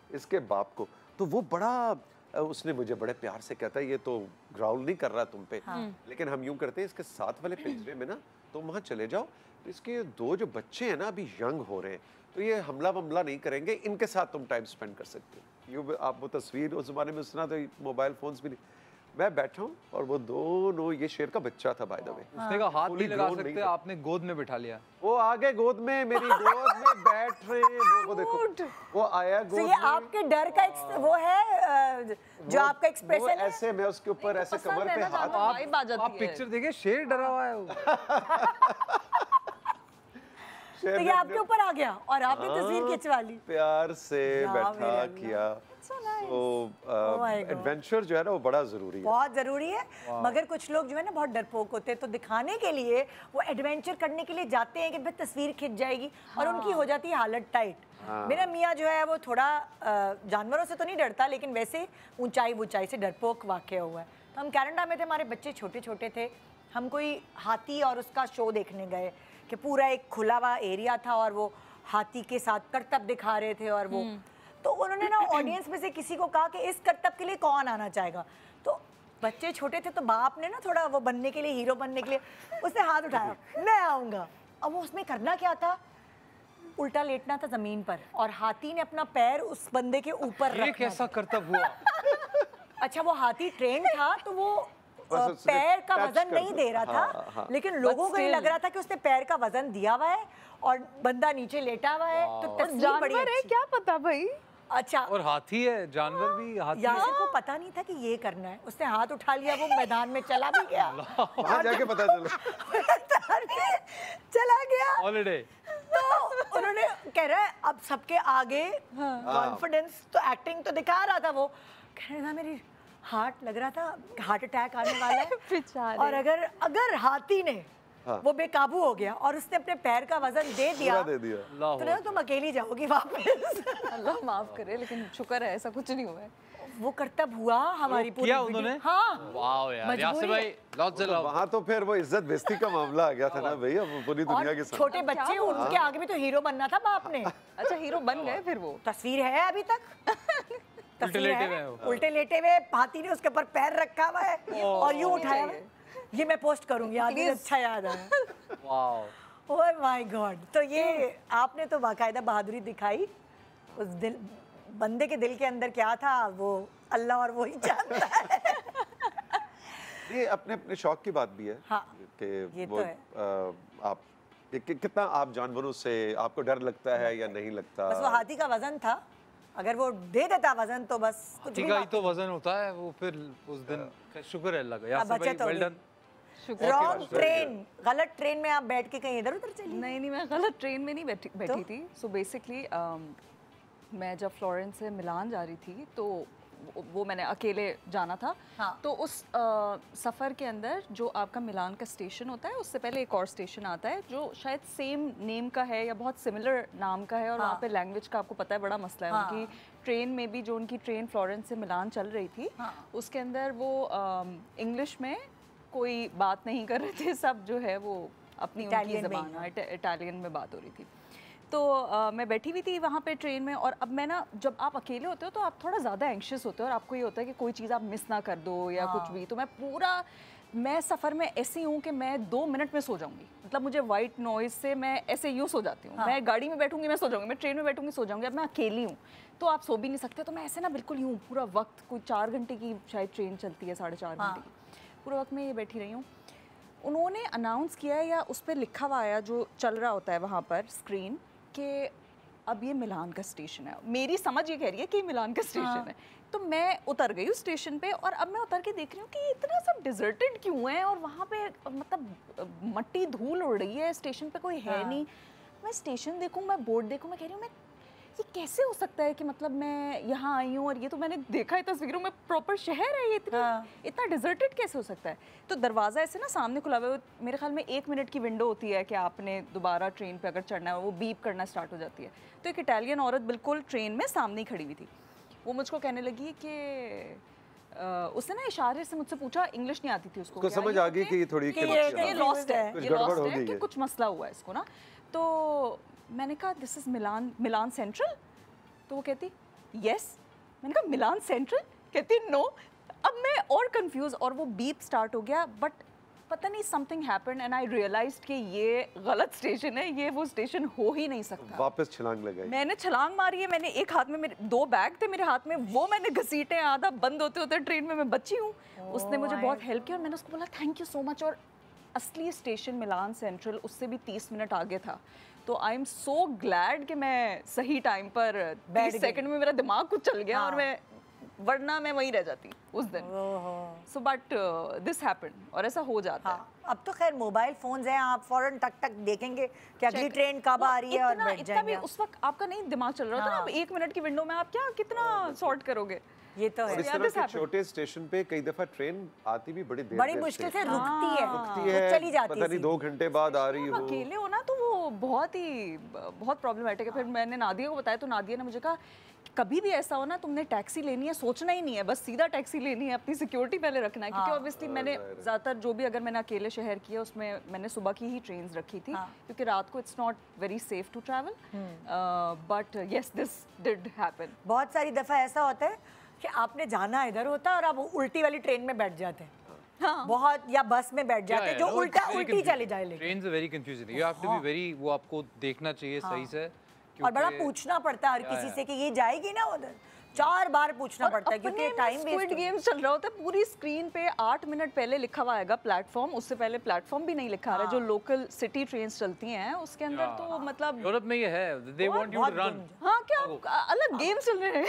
इसके बाप को, तो वो बड़ा, उसने मुझे बड़े प्यार से कहता है ये तो ग्राउल नहीं कर रहा तुम पे, लेकिन हम यूं करते हैं इसके साथ वाले पिंजरे में ना तुम वहाँ चले जाओ, तो इसके 2 जो बच्चे हैं ना अभी यंग हो रहे हैं, तो ये हमला वमला नहीं करेंगे, इनके साथ तुम टाइम स्पेंड कर सकते हो। यूँ आप वो तस्वीर उस ज़माने में सुना, तो मोबाइल फोन्स भी नहीं, मैं बैठा हूँ और वो दोनों, ये शेर का बच्चा था बाय द वे, उसने कहा हाथ नहीं लगा सकते, आपने गोद में बिठा लिया। वो आगे गोद में, मेरी गोद में बैठ रहे हैं, वो देखो, वो आया गोद में। ये आपके डर का वो है जो आपका एक्सप्रेशन है। ऐसे मैं उसके ऊपर ऐसे कमर पे हाथ, आप पिक्चर देखिए, शेर डरा हुआ है वो। तो ये आपके ऊपर आ गया और आपने तस्वीर खिंचवा ली, प्यार से बैठा किया। तो एडवेंचर जो है ना वो बड़ा जरूरी है, बहुत जरूरी है। मगर कुछ लोग जो है ना बहुत डरपोक होते हैं, तो दिखाने के लिए वो एडवेंचर करने के लिए जाते हैं कि भाई तस्वीर खिंच जाएगी, और उनकी हो जाती है हालत टाइट। मेरा मियाँ जो है वो थोड़ा जानवरों से तो नहीं डरता, लेकिन वैसे ऊंचाई से डरपोक वाक़या हुआ है। तो हम कनाडा में थे, हमारे बच्चे छोटे छोटे थे, हम कोई हाथी और उसका शो देखने गए कि पूरा एक खुला हुआ एरिया था, और वो हाथी के साथ करतब दिखा रहे थे, और वो तो उन्होंने ना ऑडियंस में से किसी को कहा कि इस करतब के लिए कौन आना चाहेगा। तो बच्चे छोटे थे, तो बाप ने ना थोड़ा वो बनने के लिए, हीरो बनने के लिए उसने हाथ उठाया, मैं आऊँगा। अब वो उसमें करना क्या था, उल्टा लेटना था ज़मीन पर, और हाथी ने अपना पैर उस बंदे के ऊपर रखना। कैसा करतब हुआ? अच्छा वो हाथी ट्रेन था, तो वो पैर का वजन नहीं दे रहा था, लेकिन लोगों को ये लग रहा था कि उसने पैर का वजन दिया हुआ है और बंदा नीचे लेटा हुआ है। तो तस्वीर बड़ी जानवर है, क्या पता भाई। अच्छा, और हाथी है, जानवर भी हाथी है। यासिर को पता नहीं था कि ये करना है, उसने हाथ उठा लिया, वो मैदान में चला भी गया, वहाँ जाके पता चला चला गया हॉलिडे। तो उन्होंने कह रहा है अब सबके आगे कॉन्फिडेंस तो एक्टिंग तो दिखा रहा था, वो कह रहा था मेरी हार्ट लग रहा था हार्ट अटैक आने वाला है बेचारे। और अगर हाथी ने वो बेकाबू हो गया और उसने अपने पैर का वजन दे दिया तो ना तुम अकेली जाओगी वापस। अल्लाह माफ करे, लेकिन शुक्र है ऐसा कुछ नहीं हुआ है। वो करतब हुआ हमारी पूरी किया उन्होंने? हाँ वाओ यार, यासिर भाई लॉट्स ऑफ लव। वहाँ तो फिर वो इज्जत बेइज्जती का मामला आ गया था ना भैया, पूरी दुनिया के और सामने। छोटे बच्चे उनके आगे भी तो हीरो बनना था बाप ने। अच्छा, हीरो बन गए फिर वो? तस्वीर है अभी तक, उल्टे लेटे हुए हैं वो। उल्टे लेटे हुए, हाथी ने उसके ऊपर पैर रखा हुआ है और यूं उठाया हुआ है। ये मैं पोस्ट करूंगी, आगे अच्छा याद आया। Wow, oh my God. तो ये आपने तो बाकायदा बहादुरी दिखाई, उस दिल बंदे के दिल के अंदर क्या था वो अल्लाह और वो ही जानता है। ये अपने अपने शौक की बात भी है। हाँ, कि ये वो तो है। आप कितना आप जानवरों से आपको डर लगता है या नहीं लगता? बस वो हाथी का वजन था, अगर वो दे देता वजन तो बस कुछ भी ठीक है, तो वजन होता है वो फिर उस दिन। शुक्र है अल्लाह का, यासिर भाई वेल डन। रॉन्ग ट्रेन, गलत ट्रेन में आप बैठ के कहीं इधर उधर चली? नहीं, मैं गलत ट्रेन में नहीं बैठी थी। सो बेसिकली मैं जब फ्लोरेंस से मिलान जा रही थी तो वो मैंने अकेले जाना था। हाँ। तो उस सफ़र के अंदर जो आपका मिलान का स्टेशन होता है, उससे पहले एक और स्टेशन आता है जो शायद सेम नेम का है या बहुत सिमिलर नाम का है, और वहाँ पे लैंग्वेज का आपको पता है बड़ा मसला है। उनकी ट्रेन में भी, जो उनकी ट्रेन फ्लोरेंस से मिलान चल रही थी, उसके अंदर वो इंग्लिश में कोई बात नहीं कर रहे थे, सब जो है वो अपनी उनकी ज़बान इटालियन में बात हो रही थी। तो मैं बैठी हुई थी वहाँ पे ट्रेन में, और अब मैं ना, जब आप अकेले होते हो तो आप थोड़ा ज़्यादा एंग्शियस होते हो और आपको ये होता है कि कोई चीज़ आप मिस ना कर दो या कुछ भी। तो मैं सफ़र में ऐसी हूँ कि मैं 2 मिनट में सो जाऊँगी, मतलब मुझे वाइट नॉइज़ से मैं ऐसे यूँ सो जाती हूँ। मैं गाड़ी में बैठूँगी मैं सो जाऊँगी, मैं ट्रेन में बैठूँगी सो जाऊँगी। अब मैं अकेली हूँ तो आप सो भी नहीं सकते, तो मैं ऐसे ना बिल्कुल यूँ पूरा वक्त, कोई 4 घंटे की शायद ट्रेन चलती है, 4.5 घंटे की, पूरा वक्त मैं ये बैठी रही हूँ। उन्होंने अनाउंस किया है या उस पर लिखा हुआ आया जो चल रहा होता है वहाँ पर स्क्रीन, कि अब ये मिलान का स्टेशन है। मेरी समझ ये कह रही है कि मिलान का स्टेशन है। तो मैं उतर गई उस स्टेशन पे, और अब मैं उतर के देख रही हूँ कि इतना सब डिजर्टेड क्यों है, और वहाँ पे मतलब मट्टी धूल उड़ रही है, स्टेशन पे कोई है नहीं। मैं स्टेशन देखूँ, मैं बोर्ड देखूँ, मैं कह रही हूँ मैं ये कैसे हो सकता है कि मतलब मैं यहाँ आई हूँ और ये तो मैंने देखा है तस्वीरों में, प्रॉपर शहर है ये, इतना डिजर्टेड कैसे हो सकता है। तो दरवाज़ा ऐसे ना सामने खुला हुआ है, मेरे ख्याल में 1 मिनट की विंडो होती है कि आपने दोबारा ट्रेन पे अगर चढ़ना है, वो बीप करना स्टार्ट हो जाती है। तो एक इटालियन औरत बिल्कुल ट्रेन में सामने ही खड़ी हुई थी। वो मुझको कहने लगी कि उसने ना इशारे से मुझसे पूछा, इंग्लिश नहीं आती थी उसको, समझ आ गई कि ये थोड़ी ये लॉस्ट है, कुछ गड़बड़ हो गई कि कुछ मसला हुआ है इसको ना। तो मैंने कहा दिस इज़ मिलान सेंट्रल। तो वो कहती यस। मैंने कहा मिलान सेंट्रल? कहती नो। अब मैं और कंफ्यूज, और वो बीप स्टार्ट हो गया, बट पता नहीं something happened and I realized कि ये गलत स्टेशन है, ये वो स्टेशन हो ही नहीं सकता। वापस छलांग लगाई। मैंने छलांग मारी है, मैंने एक हाथ में, मेरे 2 बैग थे मेरे हाथ में, वो मैंने घसीटे, आधा बंद होते होते ट्रेन में मैं बची हूँ। उसने मुझे बहुत हेल्प की और मैंने उसको बोला थैंक यू सो मच। और असली स्टेशन मिलान सेंट्रल उससे भी 30 मिनट आगे था। तो आई एम सो ग्लैड कि मैं सही टाइम पर 30 सेकंड में मेरा दिमाग कुछ चल गया, और मैं, वरना मैं वहीं रह जाती उस दिन। सो बट दिस हैपेंड, और ऐसा हो जाता है। अब तो खैर मोबाइल फोन्स हैं, आप फौरन टक टक देखेंगे कि अगली ट्रेन कब आ रही है और बैठ जाएंगे। उस वक्त आपका नहीं दिमाग चल रहा होता ना, अब 1 मिनट की विंडो में आप क्या कितना सॉर्ट करोगे। ये तो है। इस तरह के छोटे स्टेशन पे कई दफा ट्रेन आती भी बड़ी मुश्किल से रुकती है, चली जाती है, पता नहीं 2 घंटे बाद आ रही हो। अकेले हो ना तो वो बहुत प्रॉब्लमैटिक है। फिर मैंने नादिया को बताया तो नादिया ने मुझे कहा कभी भी ऐसा हो ना, तुमने टैक्सी लेनी है, सोचना ही नहीं है, बस सीधा टैक्सी लेनी है, अपनी सिक्योरिटी पहले रखना है। क्योंकि ऑब्वियसली मैंने ज़्यादातर जो भी, अगर मैंने अकेले शहर किया उसमें मैंने सुबह की ही ट्रेन्स रखी थी, क्योंकि रात को it's not very safe to travel. But yes, this did happen. बहुत सारी दफ़ा ऐसा होता है कि आपने जाना इधर होता है और आप उल्टी वाली ट्रेन में बैठ जाते हैं। बहुत, या बस में बैठ जाते हैं जो उल्टी चले जाए। Trains are very confusing, you have to be very, वो आपको देखना चाहिए सही से, और बड़ा पूछना पड़ता है हर किसी से कि ये जाएगी ना उधर, 4 बार पूछना पड़ता है क्योंकि टाइम वेस्ट स्क्विड गेम चल रहा होता है पूरी स्क्रीन पे 8 मिनट पहले लिखा हुआ आएगा प्लेटफॉर्म, उससे पहले प्लेटफॉर्म भी नहीं लिखा आ रहा है। जो लोकल सिटी ट्रेन्स चलती हैं उसके अंदर तो मतलब यूरोप में ये है, they want you to run. हाँ क्या अलग गेम चल रहे हैं।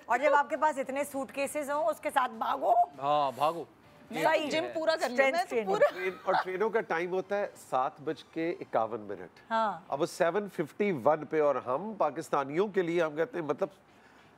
और जब आपके पास इतने सूटकेसेस हों उसके साथ भागो। हाँ भागो। सही जिम पूरा कर लिया मैं तो पूरा। और ट्रेनों का टाइम होता है 7:51। हाँ। अब 7:51 पे और हम पाकिस्तानियों के लिए हम कहते हैं मतलब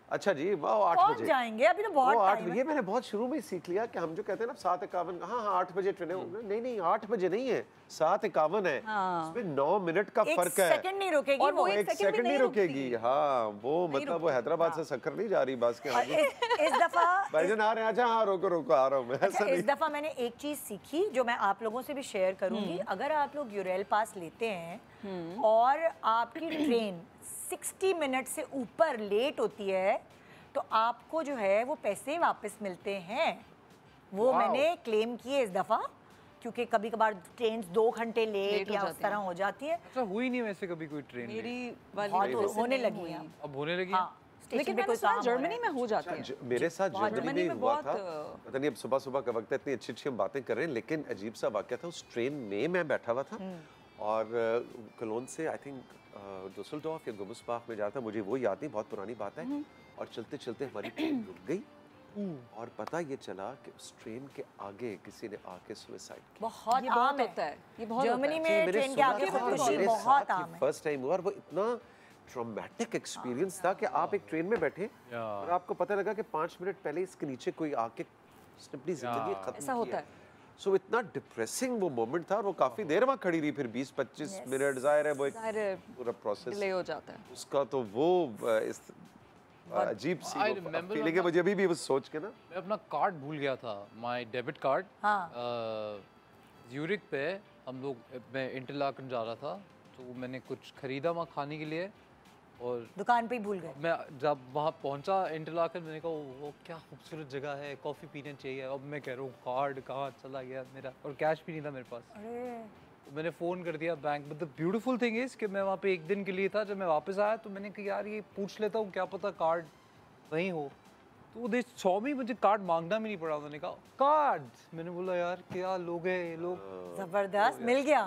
अच्छा जी वाह 8 कौन बजे जाएंगे अभी तो बहुत वो 8 टाइम बजे। है। मैंने बहुत शुरू में ही सीख लिया कि हम जो कहते हैं ना 7:51 हाँ हाँ 8 बजे ट्रेन है। नहीं 8 बजे नहीं है 7:51 है। इसमें 9 मिनट का फर्क है। एक सेकंड नहीं रुकेगी और वो एक सेकंड नहीं रुकेगी। हाँ वो मतलब वो हैदराबाद से शक्कर नहीं जा रही बस के। इस दफा भाईजान आ रहे हैं। अच्छा हाँ रोको आ रहा हूँ मैं। अच्छा, इस दफा मैंने एक चीज सीखी जो मैं आप लोगों से भी शेयर करूंगी। अगर आप लोग यूरेल पास लेते हैं और आपकी ट्रेन 60 मिनट से ऊपर लेट होती है तो आपको जो है वो पैसे वापस मिलते हैं। वो मैंने क्लेम किए इस दफा क्योंकि कभी कभार ट्रेन 2 घंटे लेट या उस तरह हो जाती है। अच्छा हुई नहीं वैसे कभी कोई ट्रेन मेरी बहुत वाली होने लगी है अब होने लगी। हाँ, लेकिन मैंने सुना जर्मनी में हो जाती है। मेरे साथ जर्मनी में हुआ बहुत, था। पता नहीं अब सुबह का वक्त है इतनी अच्छी हम बातें कर रहे हैं लेकिन अजीब सा वाकया था। उस ट्रेन में मैं बैठा हुआ था और कलोन से आई थिंक डुसलडॉर्फ या गुमसबाख में जाता मुझे वो याद नहीं, बहुत पुरानी बात है। और चलते चलते हमारी ट्रेन रुक गई और पता ये चला कि उस ट्रेन के आगे किसी ने आके सुसाइड किया। बहुत ये आम बहुत है। होता है, ये बहुत जर्मनी होता है। में ट्रेन के आगे खुदकुशी बहुत आम है। फर्स्ट टाइम हुआ और वो इतना ट्रॉमेटिक एक्सपीरियंस था कि आप एक ट्रेन में बैठे और आपको पता लगा कि 5 मिनट पहले इसके नीचे कोई आके उसने अपनी जिंदगी खत्म ऐसा होता है। सो इतना डिप्रेसिंग वो मोमेंट था और वो काफी देर वहाँ खड़ी रही। फिर 20-25 मिनट जाहिर है वो एक पूरा प्रोसेस डिले हो जाता है उसका। तो वो इस अजीब सी फीलिंग है मुझे अभी भी वो सोच के ना। मैं अपना कार्ड भूल गया था, माय डेबिट कार्ड। ज़्यूरिख पे हम लोग मैं इंटरलाकन जा रहा था तो मैंने कुछ खरीदा वहाँ खाने के लिए और दुकान पे ही भूल गए। मैं जब वहाँ पहुँचा इंटरलाकन मैंने कहा वो क्या खूबसूरत जगह है, कॉफ़ी पीने चाहिए। अब मैं कह रहा हूँ कार्ड कहाँ चला गया मेरा और कैश भी नहीं था मेरे पास। तो मैंने फ़ोन कर दिया bank. But the beautiful thing is कि मैं वहाँ पे एक दिन के लिए था। जब मैं वापस आया तो मैंने कहा यार ये पूछ लेता हूँ क्या पता कार्ड वहीं हो। तो वो 100 में मुझे कार्ड मांगना भी नहीं पड़ा। उन्होंने कहा कार्ड। मैंने बोला यार क्या लोग हैं ये लोग। जबरदस्त मिल गया।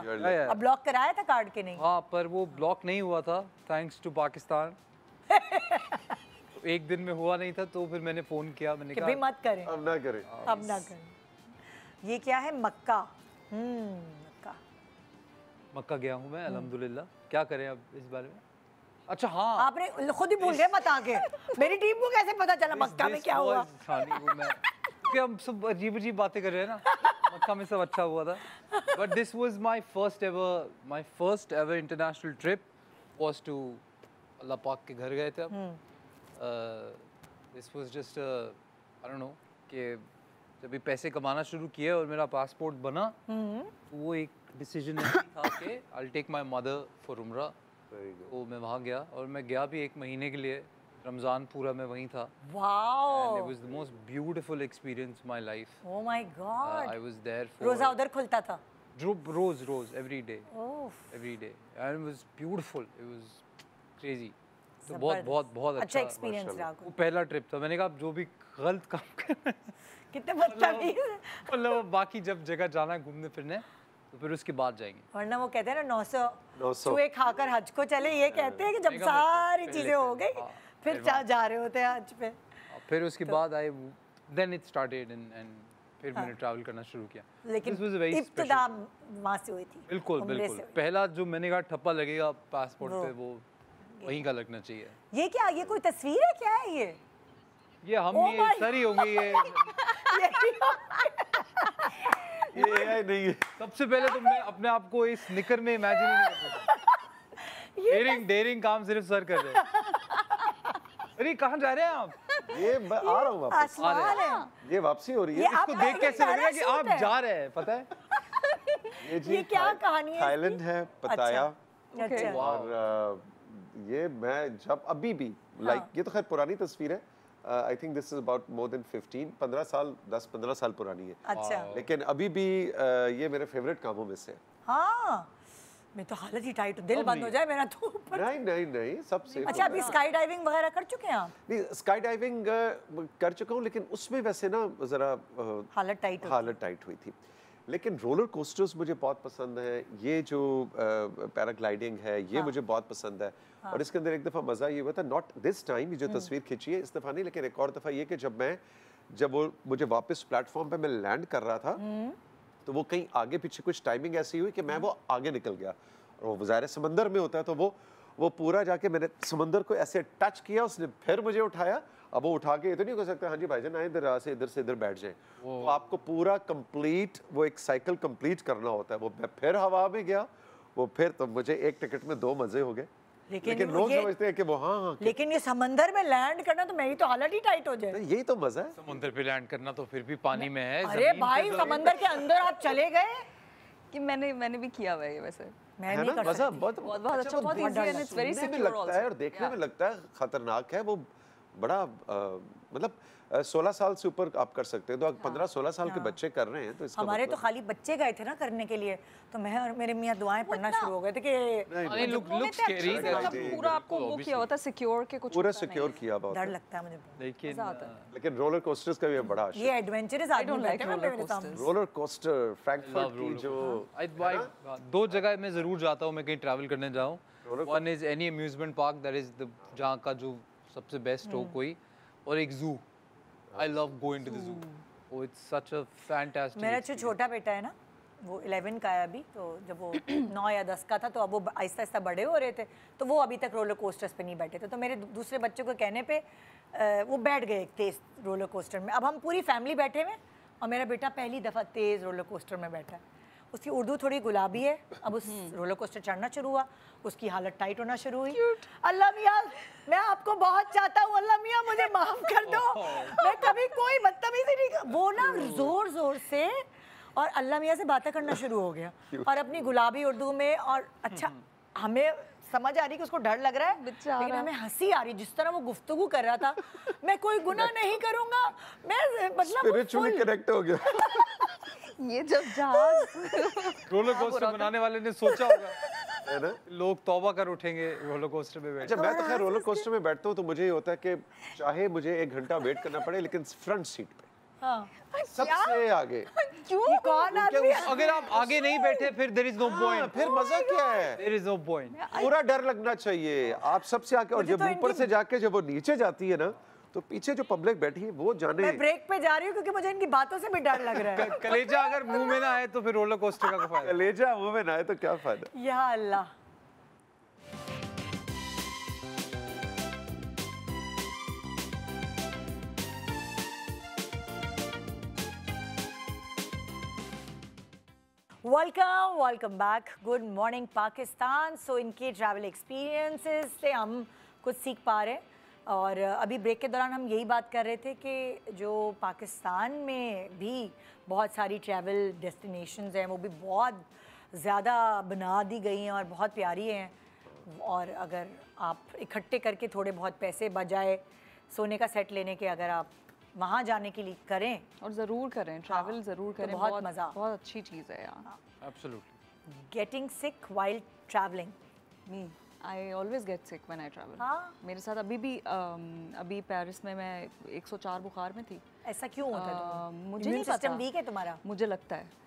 अब ब्लॉक कराया था कार्ड के नहीं? हाँ पर वो ब्लॉक नहीं हुआ था थैंक्स टू पाकिस्तान। एक दिन में हुआ नहीं था तो फिर मैंने फ़ोन किया। मैंने कहा मत करें अब ना करें अब ना करें। ये क्या है मक्का? मक्का गया हूँ मैं अल्हम्दुलिल्लाह। क्या करें अब इस बारे में? अच्छा हाँ आपने खुद ही भूल गए मत आके। मेरी टीम को कैसे पता चला मक्का में क्या हुआ? क्योंकि हम सब अजीब बातें कर रहे हैं ना। मक्का में सब अच्छा हुआ था। But this was my first ever international trip was to अल्लाह पाक के घर गए थे हम। This was just I don't know कि जब भी पैसे कमाना शुरू किए और मेरा पासपोर्ट बना तो वो एक डिसीजन था कि I will take my mother for उम्रा। तो मैं वहाँ गया और मैं गया भी 1 महीने के लिए। रमज़ान पूरा मैं वहीं था। Wow it was the most beautiful experience my life. Oh my God. I was there for रोजा उधर खुलता था? रोज every day and it was beautiful. It was crazy. तो बहुत अच्छा एक्सपीरियंस रहा। वो पहला ट्रिप था। मैंने कहा जो भी गलत काम कर कितने बदतमीज है। मतलब बाकी जब जगह जाना है घूमने फिरने तो फिर उसके बाद जाएंगे। वरना वो कहते हैं ना 900 चूहे खाकर हज को चले। ये कहते हैं कि जब सारी चीजें हो गई फिर जा रहे होते हैं हज पे। फिर उसके बाद आई देन इट स्टार्टेड एंड फिर मैंने ट्रैवल करना शुरू किया। लेकिन इब्तिदा वहाँ से हुई थी। बिल्कुल पहला जो मैंने कहा ठप्पा लगेगा पासपोर्ट पे वो वहीं का लगना चाहिए। ये क्या ये कोई तस्वीर है क्या है ये हम ये सर ही होंगे ये नहीं है। सबसे पहले तो मैं अपने आप को इस निकर में इमेजिन ही नहीं कर सकता। डेयरिंग काम सिर्फ सर कर रहे हैं। अरे कहाँ जा रहे हैं आप? ये आ रहा हूँ वापस। आ रहे हैं। ये वापसी हो रही है। इसको देख कैसे लग रहा है कि आप जा रहे हैं पता है? ये क्या कहानी है? थाईलैंड है पताया। अच्छा। और ये मैं जब अभी भी लाइक ये तो खैर पुरानी तस्वीर है। I think this is about more than 15 साल 10-15 साल पुरानी है। अच्छा। लेकिन अभी भी ये मेरे फेवरेट कामों में से। हाँ मैं तो हालत ही टाइट, दिल बंद हो जाए मेरा तो ऊपर। नहीं नहीं नहीं, सब सेफ। अच्छा, अभी स्काई डाइविंग वगैरह कर चुके हैं आप? नहीं, स्काई डाइविंग कर चुका हूँ, लेकिन उसमें वैसे ना जरा हालत टाइट हुई थी। लेकिन रोलर कोस्टर्स मुझे बहुत पसंद है, ये जो पैराग्लाइडिंग है ये मुझे बहुत पसंद है। और इसके अंदर एक दफ़ा मज़ा ये हुआ था, नॉट दिस टाइम, ये जो तस्वीर खींची है इस दफ़ा नहीं, लेकिन एक और दफ़ा ये कि जब वो मुझे वापस प्लेटफॉर्म पे मैं लैंड कर रहा था, तो वो कहीं आगे पीछे कुछ टाइमिंग ऐसी हुई कि मैं वो आगे निकल गया। और वो ज़ाहिर समंदर में होता है, तो वो पूरा जाके मैंने समंदर को ऐसे टच किया, उसने फिर मुझे उठाया। अब वो उठा के ये तो नहीं हो सकता, हाँ जी भाईजान आए इधर से इधर बैठ जाए। तो आपको पूरा कंप्लीट वो एक साइकिल कंप्लीट करना होता है। वो मैं फिर हवा में गया, वो फिर तो मुझे एक टिकट में 2 मजे हो गए। लेकिन लोग समझते हैं कि वो हाँ, लेकिन ये समंदर में लैंड करना तो मेरी तो हालत ही टाइट हो जाए। यही तो मजा है। समुद्र पे लैंड करना तो फिर भी पानी में है। अरे भाई, समंदर के अंदर आप चले गए कि मैंने भी किया हुआ है वैसे। मैं नहीं कर सकती। बहुत अच्छा, बहुत easy and it's very secure लगता है और देखने में लगता है खतरनाक है। वो बड़ा मतलब 16 साल से ऊपर आप कर सकते हैं, तो 15-16 साल के बच्चे कर रहे हैं, तो इसका हमारे तो खाली बच्चे गए थे ना करने के लिए, तो मैं और मेरे मियाँ दुआएं पढ़ना शुरू हो गए थे कि पूरा आपको वो किया होता है, सिक्योर के कुछ पूरा सिक्योर किया बहुत डर लगता है मुझे। लेकिन रोलर कोस्टर्स का भी बड़ा ये एडवेंचरस आदमी बैठे हैं मेरे सामने। रोलर कोस्टर फ्रैंकफर्ट की जो 2 जगह मैं जरूर जाता हूँ, मैं कहीं ट्रैवल करने जाऊँ। One is any amusement park, that is the जहाँ का जो सबसे बेस्ट हो कोई, और एक जू। I love going to the zoo. Oh, it's such a fantastic. मेरा जो छोटा बेटा है ना, वो 11 का है अभी, तो जब वो 9 या 10 का था तो अब वो आहिस्ता आहिस्ता बड़े हो रहे थे, तो वो अभी तक रोलर कोस्टर्स पे नहीं बैठे थे। तो मेरे दूसरे बच्चों के कहने पे वो बैठ गए एक तेज़ रोलर कोस्टर में। अब हम पूरी फैमिली बैठे हुए और मेरा बेटा पहली दफ़ा तेज़ रोलर कोस्टर में बैठा है। उसकी उर्दू थोड़ी गुलाबी है, अब उस रोलर कोस्टर चढ़ना शुरू हुआ, उसकी हालत टाइट होना शुरू हुई। अल्लाह मियाँ, मैं आपको बहुत चाहता हूँ, अल्लाह मियाँ मुझे माफ़ कर दो, मैं कभी कोई बदतमीजी नहीं। वो ना जोर जोर से और अल्लाह मियाँ से बातें करना शुरू हो गया और अपनी गुलाबी उर्दू में। और अच्छा, हमें समझ आ रही कि उसको डर लग रहा है, लेकिन हमें हंसी आ रही जिस तरह वो गुफ्तगू कर रहा था। मैं कोई गुनाह नहीं करूँगा, मैं मतलब स्पिरिचुअली कनेक्ट हो गया। ये जब जहाज रोलर कोस्टर बनाने वाले ने सोचा होगा है ना, लोग तौबा कर उठेंगे रोलर कोस्टर में बैठ। अच्छा, मैं तो खैर रोलर कोस्टर में बैठता हूँ तो मुझे ये होता है कि चाहे मुझे 1 घंटा वेट करना पड़े, लेकिन फ्रंट सीट पे। हाँ। सबसे आगे। क्यों? कौन आदमी? अगर आप आगे नहीं बैठे फिर देयर इज नो पॉइंट। फिर मजा क्या है? There is no point. पूरा डर लगना चाहिए आप सबसे आगे। और जब ऊपर से जाके जब वो नीचे जाती है ना, तो पीछे जो पब्लिक बैठी है वो जाने। मैं ब्रेक पे जा रही हूँ क्योंकि मुझे इनकी बातों से भी डर लग रहा है। कलेजा अगर मुंह में ना आए तो फिर रोलर कोस्टर का क्या फायदा? कलेजा मुंह में ना आए तो क्या फायदा? या अल्लाह। Welcome back. Good morning Pakistan. So इनके ट्रैवल एक्सपीरियंसेस से हम कुछ सीख पा रहे हैं। और अभी ब्रेक के दौरान हम यही बात कर रहे थे कि जो पाकिस्तान में भी बहुत सारी ट्रैवल डेस्टिनेशंस हैं, वो भी बहुत ज़्यादा बना दी गई हैं और बहुत प्यारी हैं। और अगर आप इकट्ठे करके थोड़े बहुत पैसे बजाय सोने का सेट लेने के अगर आप वहाँ जाने के लिए करें, और ज़रूर करें, ट्रैवल ज़रूर करें, तो बहुत मज़ा, बहुत अच्छी चीज़ है यार। Absolutely. Getting sick while travelling, me I always get sick when I travel. हाँ, मेरे साथ अभी पेरिस में मैं 104 बुखार में थी। ऐसा क्यों होता है? मुझे नहीं पता, सिस्टम वीक है तुम्हारा, मुझे लगता है।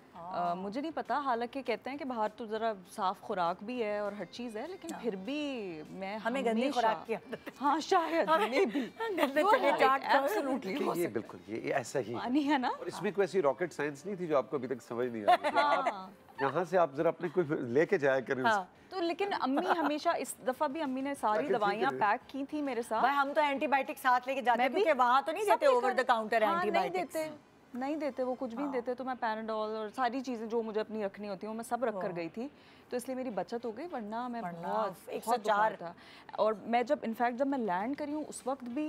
मुझे नहीं पता, हालांकि कहते हैं कि बाहर तो ज़रा साफ खुराक भी है और हर चीज़ है, लेकिन फिर भी मैं हमें गंदी खुराक की आदत है। हाँ शायद मे भी गंदे चने चाट एब्सोल्युटली ये बिल्कुल ये ऐसा ही पानी है ना। और इसमें कोई ऐसी रॉकेट साइंस नहीं थी जो आपको अभी तक समझ नहीं आ रही। यहाँ से आप जरा अपने कोई लेके जाया करें। तो लेकिन अम्मी हमेशा, इस दफ़ा भी अम्मी ने सारी दवाइयाँ पैक की थी मेरे साथ। भाई हम तो एंटीबायोटिक साथ लेके जाते हैं क्योंकि वहाँ तो नहीं देते ओवर द काउंटर एंटीबायोटिक्स। नहीं देते वो, कुछ भी नहीं देते। तो मैं पैराडोल और सारी चीज़ें जो मुझे अपनी रखनी होती हैं वो मैं सब रख कर गई थी, तो इसलिए मेरी बचत हो गई, वरना मैं बहुत 104 था। और मैं जब इनफैक्ट जब मैं लैंड करी हूँ उस वक्त भी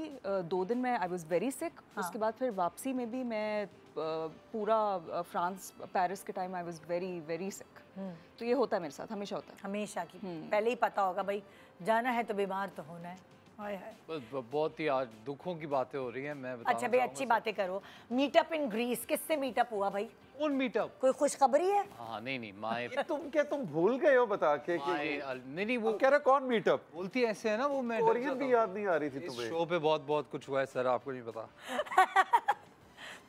2 दिन में आई वाज वेरी सिक। उसके बाद फिर वापसी में भी मैं पूरा फ्रांस पेरिस के time I was very very sick. तो ये होता है मेरे साथ, हमेशा होता है। हमेशा की पहले ही पता होगा भाई जाना है तो बीमार तो होना है। हाय हाय। बस बहुत ही आज दुखों की बातें हो रही हैं। मैं अच्छा भाई अच्छी बातें करो। मीटअप इन ग्रीस, किससे मीटअप हुआ भाई? कौन मीटअप? कोई खुशखबरी है? हाँ नहीं माय तुम भूल गए हो बता के कि नहीं वो कह रहा कौन मीटअप बोलती ऐसे है ना वो। मैं कोरियन भी याद नहीं आ रही थी तुम्हें। शो पे बहुत कुछ हुआ है सर, आपको नहीं पता।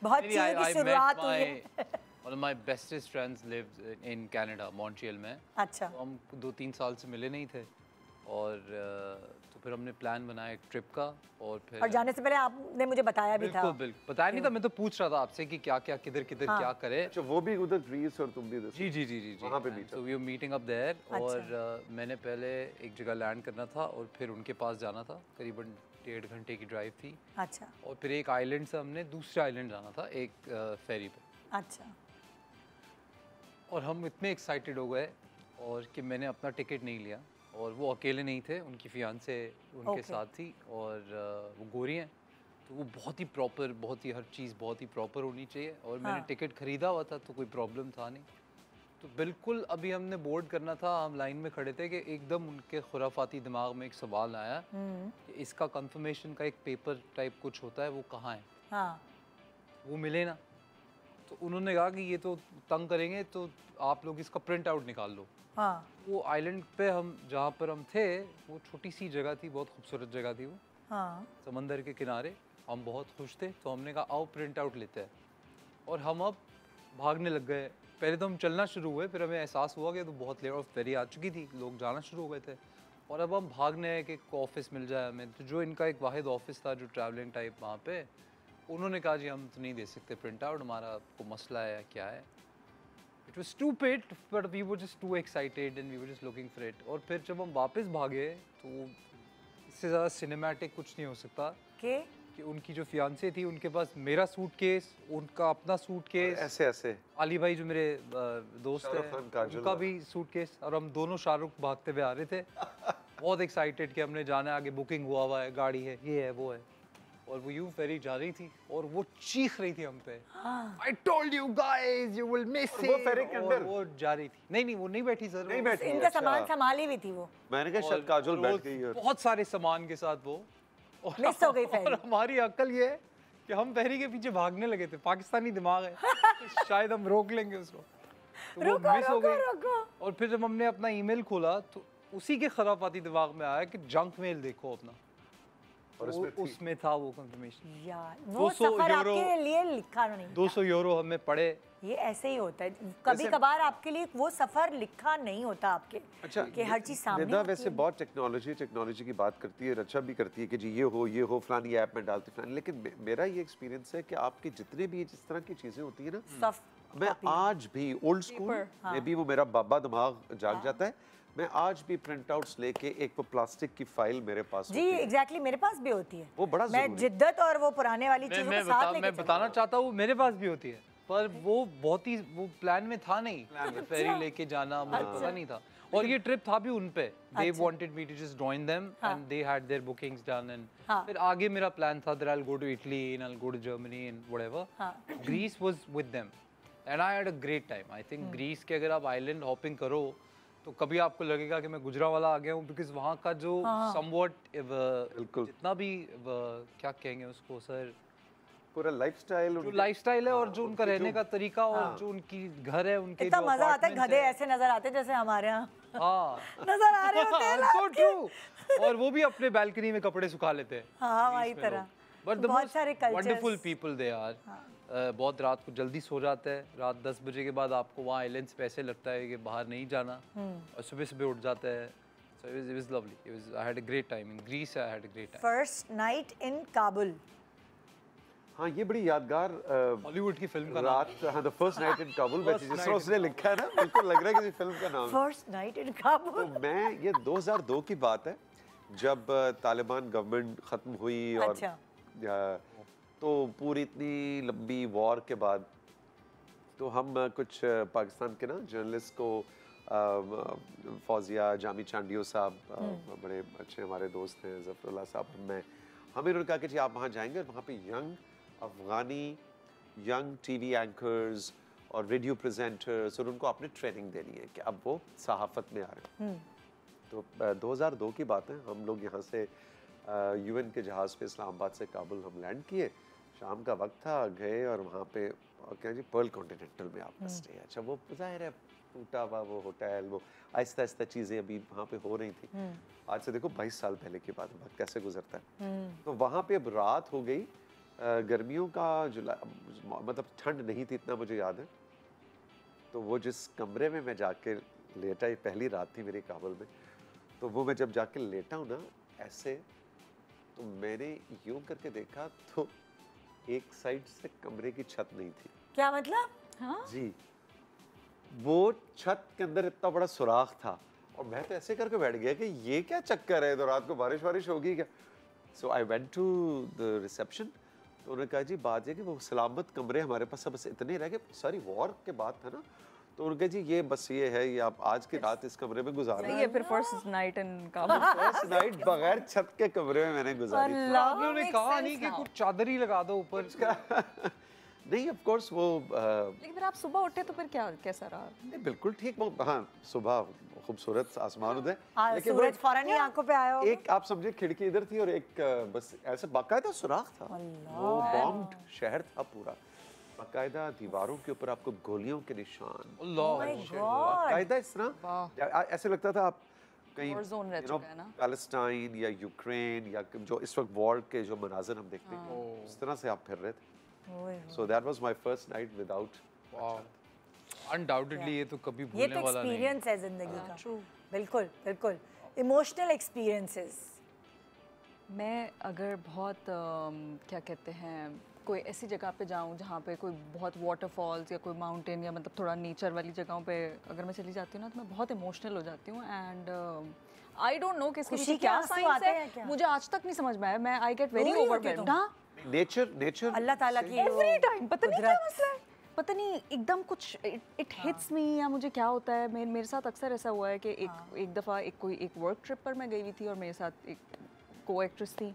बहुत चीज़ों की शुरुआत हुई है। One of my bestest friends lives in Canada, Montreal में। अच्छा। तो हम 2-3 साल से मिले नहीं थे और तो फिर हमने प्लान बनाया एक ट्रिप का और फिर। और जाने से पहले आपने मुझे बताया भी था। बिल्कुल बताया नहीं था, मैं तो पूछ रहा था आपसे कि क्या क्या किधर क्या करे। अच्छा वो भी उधर ग्रीस और तुम भी उधर। जी वहाँ पे meet so we were meeting up there अच्छा। और मैंने पहले एक जगह लैंड करना था और फिर उनके पास जाना था। करीबन 1.5 घंटे की ड्राइव थी। अच्छा। और फिर एक आइलैंड से हमने दूसरे आइलैंड जाना था एक फेरी पे। अच्छा। और हम इतने एक्साइटेड हो गए और कि मैंने अपना टिकट नहीं लिया और वो अकेले नहीं थे, उनकी फियांसे उनके साथ थी और वो गोरी हैं तो वो बहुत ही प्रॉपर, बहुत ही हर चीज़ बहुत ही प्रॉपर होनी चाहिए। और मैंने टिकट ख़रीदा हुआ था तो कोई प्रॉब्लम था नहीं। तो बिल्कुल अभी हमने बोर्ड करना था, हम लाइन में खड़े थे कि एकदम उनके खुराफाती दिमाग में एक सवाल आया कि इसका कंफर्मेशन का एक पेपर टाइप कुछ होता है, वो कहाँ है? हाँ। वो मिले ना। तो उन्होंने कहा कि ये तो तंग करेंगे तो आप लोग इसका प्रिंट आउट निकाल लो। हाँ। वो आइलैंड पे हम जहाँ पर हम थे वो छोटी सी जगह थी, बहुत खूबसूरत जगह थी वो। हाँ। समंदर के किनारे। हम बहुत खुश थे तो हमने कहा आओ प्रिंट आउट लेते हैं। और हम अब भागने लग गए। पहले तो हम चलना शुरू हुए, फिर हमें एहसास हुआ कि तो बहुत लेट और फेरी आ चुकी थी, लोग जाना शुरू हो गए थे। और अब हम भागने हैं कि ऑफिस मिल जाए हमें। तो जो इनका एक वाहिद ऑफिस था जो ट्रैवलिंग टाइप वहाँ पे, उन्होंने कहा जी हम तो नहीं दे सकते प्रिंट आउट, हमारा को मसला है क्या है। It was stupid but we were just too excited and we were just looking for it। और फिर जब हम वापस भागे तो इससे ज़्यादा सिनेमैटिक कुछ नहीं हो सकता कि उनकी जो फियांसे थी उनके पास मेरा सूटकेस, उनका अपना सूटकेस, ऐसे अली भाई जो मेरे दोस्त हैं उनका भी सूटकेस, और हम दोनों शाहरुख भागते हुए आ रहे थे बहुत एक्साइटेड कि हमने जाना है, आगे बुकिंग हुआ है, गाड़ी है, ये है वो है। और वो यूं फेरी जा रही थी और वो चीख रही थी हम पे, I told you guys you will miss it। वो फेरी के अंदर वो जा रही थी। नहीं वो नहीं बैठी सर, नहीं बैठी। इनका सामान संभाली हुई थी वो। मैंने कहा शायद काजोल बैठ गई है। बहुत सारे सामान के साथ वो मिस हो गई फेरी। और हमारी अक्ल ये है कि हम फेरी के पीछे भागने लगे थे, पाकिस्तानी दिमाग है शायद हम रोक लेंगे उसको, तो वो मिस हो गई। और फिर जब हमने अपना ईमेल खोला तो उसी के खराफाती दिमाग में आया कि जंक मेल देखो अपना, और उसमें था वो कंफर्मेशन। यार वो सफर आपके लिए लिखा नहीं, 200 यूरो हमें पड़े। ये ऐसे ही होता है, कभी कभार आपके लिए वो सफर लिखा नहीं होता आपके। अच्छा कि हर चीज सामने निदा वैसे बहुत टेक्नोलॉजी की बात करती है, रचा भी करती है कि जी ये हो फलानी ऐप में डालती फलानी, लेकिन मेरा ये एक्सपीरियंस है कि आपकी जितने भी जिस तरह की चीजें होती है ना, मैं आज भी ओल्ड स्कूल में भी वो मेरा बाबा दिमाग जाग जाता है, मैं आज भी प्रिंट आउट्स लेके एक वो प्लास्टिक की फाइल मेरे पास जी एग्जैक्टली मेरे पास भी होती है। वो बड़ा मैं जिद्दत और वो पुराने वाली चीजों के साथ लेके मैं बताना चाहता हूँ मेरे पास भी होती है, पर वो बहुत ही वो प्लान में था नहीं, फेरी लेके जाना मुझे पता नहीं था। और ये ट्रिप था भी उन पे, they wanted me to just join them and they had their bookings done and फिर आगे मेरा प्लान था that I'll go to Italy and I'll go to Germany and whatever। Greece was with them and I had a great time। I think Greece के अगर आप island hopping करो तो कभी आपको लगेगा कि मैं गुजरावाला आ गया हूँ, बिकॉज वहाँ का जो समवॉट जितना भी क्या कहेंगे उसको सर, पूरा लाइफस्टाइल है और जो उनका रहने का तरीका और जो उनकी घर है, उनके इतना मजा आता है, गधे ऐसे नजर आते हैं जैसे हमारे यहाँ नजर आ रहे होते हैं so true। और वो भी अपने बालकनी में कपड़े सुखा लेते हैं। हाँ वही तरह। But the most wonderful people they are. बहुत रात को जल्दी सो जाता है, रात 10 बजे के बाद आपको वहाँ आइलैंड्स पे ऐसे लगता है कि बाहर नहीं जाना, और सुबह उठ जाता है। So it was lovely। I had a great time in Greece। I had a great time। First night in Kabul। हाँ ये बड़ी यादगार हॉलीवुड की फिल्म का रात, हाँ the first night in Kabul में जिस तरह उसने लिखा है ना, बिल्कुल लग रहा है किसी फिल्म का नाम। First night in Kabul. तो मैं ये 2002 की बात है जब तालिबान गवर्नमेंट खत्म हुई और तो पूरी इतनी लंबी वॉर के बाद तो हम कुछ पाकिस्तान के ना जर्नलिस्ट को फौजिया जामी चांडियो साहब बड़े अच्छे हमारे दोस्त हैं, ज़फ़रुल्लाह साहब, मैं हमें उन्होंने कहा कि जी आप वहाँ जाएंगे और वहाँ पे young Afghani young TV anchors और रेडियो प्रेजेंटर्स और उनको आपने ट्रेनिंग देनी है कि अब वो सहाफ़त में आ रहे हैं। तो 2002 की बात है, हम लोग यहाँ से यूएन के जहाज़ पे इस्लामाबाद से काबुल हम लैंड किए, शाम का वक्त था, गए और वहाँ पे क्या जी पर्ल कॉन्टिनेंटल में आपका स्टे। अच्छा वो ज़ाहिर है टूटा हुआ वो होटल, वो आहिस्ता आहिस्ता चीज़ें अभी वहाँ पे हो रही थी। आज से देखो 22 साल पहले की बात, वक्त कैसे गुजरता है। तो वहाँ पे अब रात हो गई, गर्मियों का जुलाई, मतलब ठंड नहीं थी इतना मुझे याद है। तो वो जिस कमरे में मैं जाके लेटा, ये पहली रात थी मेरी काबुल में, तो वो मैं जब जाके लेटा हूँ ना ऐसे, तो मैंने यूं करके देखा तो एक साइड से कमरे की छत नहीं थी। क्या मतलब? हाँ जी, वो छत के अंदर इतना बड़ा सुराख था और मैं तो ऐसे करके बैठ गया कि ये क्या चक्कर है, तो रात को बारिश वारिश होगी क्या। So I went to the reception, तो उन्होंने कहा जी बात है कि वो सलामत कमरे हमारे पास बस इतने रह गए, सारी वॉर के बाद था ना, तो उन्होंने कहा जी ये बस ये है, ये आप आज की रात इस कमरे में गुजारना सही है। फिर first night in Kabul, first night बगैर छत के कमरे में मैंने गुजारी। उन्होंने कहा नहीं कि कुछ चादर ही लगा दो ऊपर। नहीं ऑफ कोर्स वो लेकिन फिर आप सुबह उठे तो फिर क्या कैसा रहा? नहीं बिल्कुल ठीक, वो हाँ सुबह खूबसूरत आसमान उदय, लेकिन सूरज फौरन ही आंखों पे आया होगा। एक आप समझे खिड़की इधर थी और एक बस ऐसे बाकायदा सुराख था, वो बॉम्ब्ड शहर था पूरा, बाकायदा दीवारों के ऊपर आपको गोलियों के निशान, बाकायदा इस तरह ऐसे लगता था आप कहीं पैलेस्टाइन या यूक्रेन या जो इस वक्त वॉर के जो मनाज़र हम देखते हैं उस तरह से आप फिर रहे थे। So that was my first night without. Undoubtedly ये तो कभी भूलने ये तो वाला नहीं। एक्सपीरियंस है जिंदगी का। बिल्कुल बिल्कुल इमोशनल एक्सपीरियंसेस। मैं अगर बहुत क्या कहते हैं कोई ऐसी जगह पे जाऊँ जहाँ पे कोई बहुत वाटरफॉल्स या कोई माउंटेन या मतलब थोड़ा नेचर वाली जगहों पे अगर मैं चली जाती हूँ ना तो मैं बहुत इमोशनल हो जाती हूँ। एंड आई डोंट नो कि इसके पीछे क्या साइंस है, मुझे आज तक नहीं समझ में आया। मैं आई गेट वेरी ओवरवेल्म्ड। हाँ नेचर अल्लाह ताला की एवरी टाइम पता नहीं क्या मसला है, पता नहीं एकदम कुछ इट हिट्स मी या मुझे क्या होता है। मेरे साथ अक्सर ऐसा हुआ है कि एक दफ़ा एक वर्क ट्रिप पर मैं गई हुई थी और मेरे साथ एक को एक्ट्रेस थी,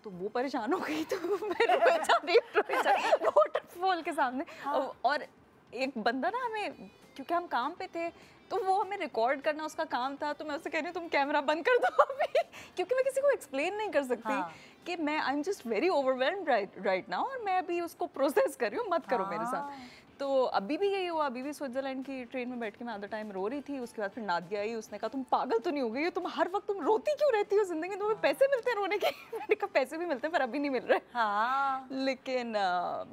तो वो परेशान हो गई, तो मैं रोए जा रही वाटरफॉल के सामने। और एक बंदा ना हमें, क्योंकि हम काम पे थे तो वो हमें रिकॉर्ड करना उसका काम था, तो मैं उससे कह रही हूँ तुम कैमरा बंद कर दो अभी, क्योंकि मैं किसी को एक्सप्लेन नहीं कर सकती कि मैं I am just very overwhelmed right now और मैं अभी उसको प्रोसेस कर रही हूँ, मत करो मेरे साथ। तो अभी भी यही हुआ, अभी भी स्विट्जरलैंड की ट्रेन में बैठ के मैं आधा टाइम रो रही थी। उसके बाद फिर नादिया आई, उसने कहा तुम पागल तो नहीं हो गई हो, तुम हर वक्त तुम रोती क्यों रहती हो जिंदगी, तुम्हें पैसे मिलते हैं रोने के। मैंने कहा पैसे भी मिलते हैं पर अभी नहीं मिल रहे। हाँ लेकिन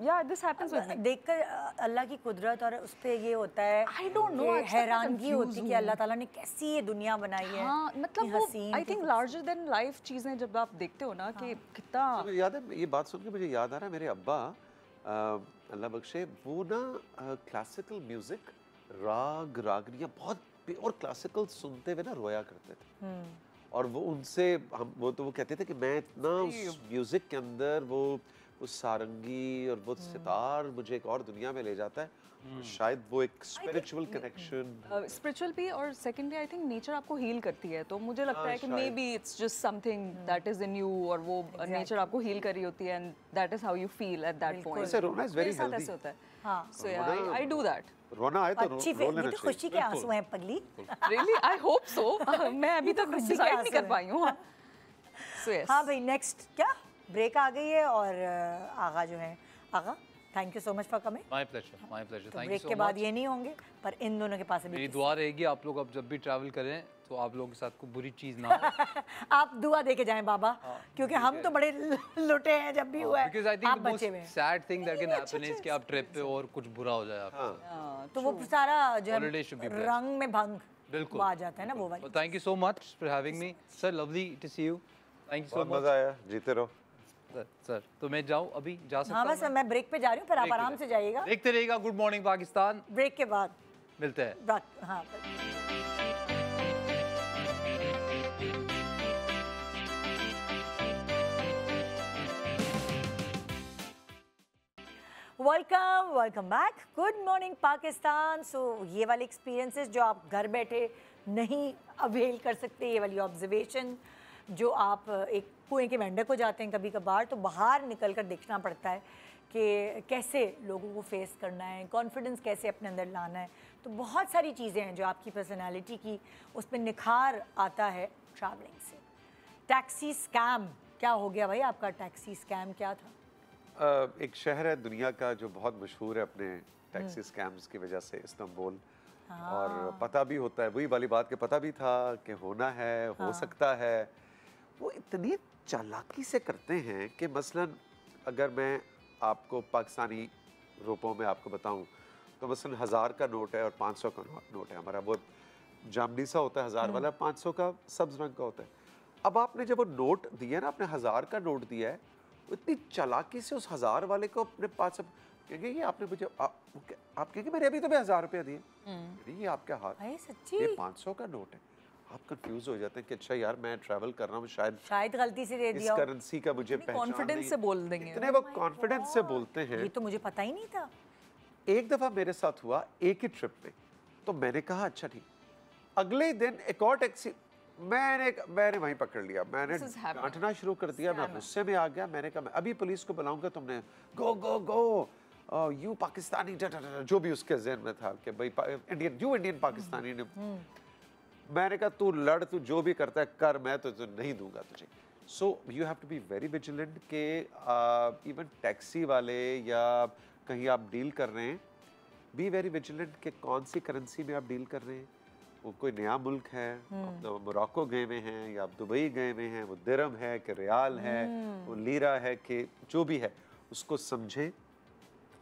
या दिस हैपेंस विद मी। देखकर अल्लाह की कुदरत और उस पे ये होता है, आई डोंट नो, हैरानगी होती है कि अल्लाह ताला ने कैसी ये दुनिया बनाई है। हाँ मतलब वो I think larger than life चीजें जब आप देखते हो ना कि कितना। मुझे याद है, ये बात सुन के मुझे याद आ रहा है, मेरे अब्बा अल्लाह बख्शे, वो ना क्लासिकल म्यूजिक राग रागनियाँ बहुत प्योर क्लासिकल सुनते हुए ना रोया करते थे। और वो उनसे हम वो तो वो कहते थे कि मैं इतना उस म्यूजिक के अंदर वो सारंगी और वो सितार मुझे एक और दुनिया में ले जाता है। शायद वो एक स्पिरिचुअल कनेक्शन, स्पिरिचुअल भी, और सेकेंडली आई थिंक नेचर आपको हील करती है, तो मुझे लगता है कि may be it's just something that is in you, और वो नेचर आपको हील कर रही होती है and that is how you feel at that point. ऐसे रोना इज वेरी हेल्दी। ऐसे होता है। हाँ, सो या आई डू दैट। रोना आए तो अच्छी रो लेना तो चाहिए। खुशी के आंसू हैं पगली। Really I hope so. मैं अभी तक डिसाइड नहीं कर पाई हूँ। So yes. हाँ भाई, नेक्स्ट क्या ब्रेक आ गई है और आगा जो है, Agha thank you so much for coming. My pleasure, my pleasure. Thank you break so के मच। बाद ये नहीं होंगे, पर इन दोनों के पास मेरी अभी दुआ रहेगी आप लोग अब जब भी ट्रैवल करें तो आप लोगों के साथ कोई बुरी चीज़ ना हो। आप दुआ दे के जाएं बाबा, क्योंकि हम तो बड़े लुटे हैं जब भी हुआ है। बिकॉज़ आई आप थिंक द बचे हुए मोस्ट हैं। Sad thing that can happen is कि आप ट्रिप पे और कुछ बुरा हो जाए आपको। तो वो सारा जो Holiday should be है blessed. रंग में भंग बिल्कुल। वो आ जाता है ना, वो वाली। Thank you so much for having me sir, lovely to see you. Thank you so बहुत मच मजा आया, जीते रहो सर। तो मैं जाऊँ अभी, जा सकता हाँ हूँ? बस मैं ब्रेक पे जा रही हूँ, फिर आप Break पे आराम से जाइएगा। देखते रहिएगा गुड मॉर्निंग पाकिस्तान। ब्रेक के बाद मिलते हैं। हाँ welcome back, good morning Pakistan. So ये वाले एक्सपीरियंसेस जो आप घर बैठे नहीं अवेल कर सकते, ये वाली ऑब्जर्वेशन जो आप एक कुएं के वेंडर को जाते हैं कभी कभार, तो बाहर निकल कर देखना पड़ता है कि कैसे लोगों को फेस करना है, कॉन्फिडेंस कैसे अपने अंदर लाना है। तो बहुत सारी चीज़ें हैं जो आपकी पर्सनालिटी की उस पर निखार आता है ट्रैवलिंग से। टैक्सी स्कैम क्या हो गया भाई, आपका टैक्सी स्कैम क्या था? एक शहर है दुनिया का जो बहुत मशहूर है अपने टैक्सी स्कैम्स की वजह से, इस्तांबुल। और पता भी होता है, वही वाली बात के पता भी था कि होना है, हो सकता है। वो इतनी चालाकी से करते हैं कि मसलन अगर मैं आपको पाकिस्तानी रुपयों में आपको बताऊं तो मसलन 1000 का नोट है और 500 का नोट है हमारा, वो जामनी सा होता है 1000 वाला, 500 का सब्ज रंग का होता है। अब आपने जब वो नोट दिया ना, आपने 1000 का नोट दिया है, इतनी चालाकी से उस 1000 वाले को अपने पास कहेंगे ये आपने मुझे आप कहेंगे मेरे अभी तो मैं 1000 रुपया दिए, ये आपका हाथ, सच्ची ये 500 का नोट है। आप कंफ्यूज हो जाते हैं कि अच्छा यार मैं ट्रैवल कर रहा हूँ, शायद गलती से दे दिया, इस करेंसी का मुझे पहचान नहीं। कॉन्फिडेंस से बोल देंगे, इतने वो कॉन्फिडेंस से बोलते हैं। ये तो मुझे पता ही नहीं था। एक दफा मेरे साथ हुआ एक ही ट्रिप पे, तो मैंने कहा अच्छा ठीक। अगले दिन एक और टैक्सी मैंने वहीं पकड़ लिया, मैंने डांटना शुरू कर दिया, मैं गुस्से में आ गया। मैंने कहा मैं अभी पुलिस को बुलाऊंगा, तुमने गो गो गो यू पाकिस्तानी जो भी उसके ज़हन में था कि भाई इंडियन पाकिस्तानी ने। मैंने कहा तू लड़, तू जो भी करता है कर, मैं तो नहीं दूंगा तुझे। So you have to be very vigilant के इवन टैक्सी वाले या कहीं आप डील कर रहे हैं, बी वेरी विजिलेंट कि कौन सी करेंसी में आप डील कर रहे हैं। वो कोई नया मुल्क है, आप तो मोरक्को गए हुए हैं या आप दुबई गए हुए हैं, वो दिरहम है कि रियाल है, वो लीरा है कि जो भी है, उसको समझें,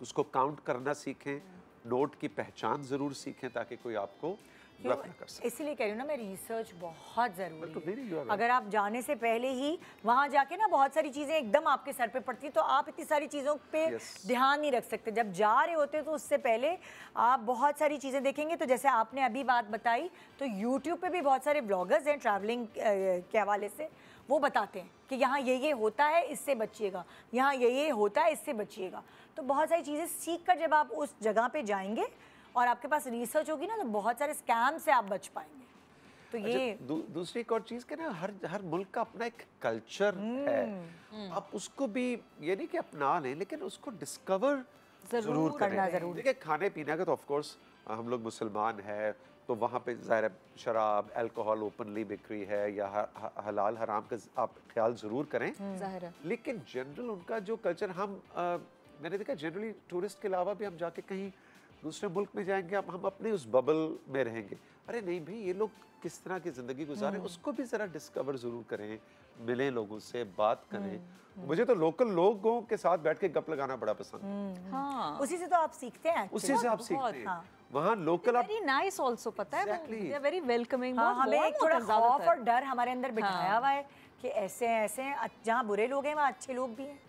उसको काउंट करना सीखें, नोट की पहचान ज़रूर सीखें ताकि कोई आपको ब्लफ ना कर सके। इसलिए कह रही हूँ ना, मैं रिसर्च बहुत ज़रूरी है। है। अगर आप जाने से पहले ही वहाँ जाके ना बहुत सारी चीज़ें एकदम आपके सर पे पड़ती हैं, तो आप इतनी सारी चीज़ों पे ध्यान नहीं रख सकते। जब जा रहे होते तो उससे पहले आप बहुत सारी चीज़ें देखेंगे। तो जैसे आपने अभी बात बताई, तो यूट्यूब पे भी बहुत सारे ब्लॉगर्स हैं ट्रैवलिंग के हवाले से, वो बताते हैं कि यहाँ ये होता है, इससे बचिएगा, यहाँ ये होता है, इससे बचिएगा। तो बहुत सारी चीज़ें सीख कर जब आप उस जगह पे जाएंगे और आपके पास रिसर्च होगी ना, तो बहुत सारे स्कैम से आप बच पाएंगे। तो ये दूसरी एक और चीज़ के ना, हर मुल्क का अपना एक कल्चर है। आप उसको भी ये नहीं कि अपना लें, लेकिन उसको डिस्कवर जरूर करना जरूर। देखिए खाने पीने का तो ऑफ कोर्स हम लोग मुसलमान है, तो वहाँ पे ज़ाहिर शराब अल्कोहल ओपनली बिक्री है या हलाल हराम का आप ख्याल ज़रूर करें, ज़ाहिर है। लेकिन जनरल उनका जो कल्चर, हम मैंने देखा जनरली टूरिस्ट के अलावा भी हम जाके कहीं दूसरे मुल्क में जाएंगे, हम अपने उस बबल में रहेंगे। अरे नहीं भाई, ये लोग किस तरह की ज़िंदगी गुजारें, उसको भी ज़रा डिस्कवर ज़रूर करें, मिलें लोगों से, बात करें। मुझे तो लोकल लोगों के साथ बैठ के गप लगाना बड़ा पसंद है। हाँ, उसी से तो आप सीखते हैं, उसी से आप सीखते हैं। वहाँ लोकल आप वेरी नाइस आल्सो, पता है Exactly. वो वेरी वेलकमिंग। हमें एक थोड़ा खौफ और डर हमारे अंदर बिठाया हुआ है कि ऐसे हैं, जहाँ बुरे लोग हैं वहाँ अच्छे लोग भी हैं।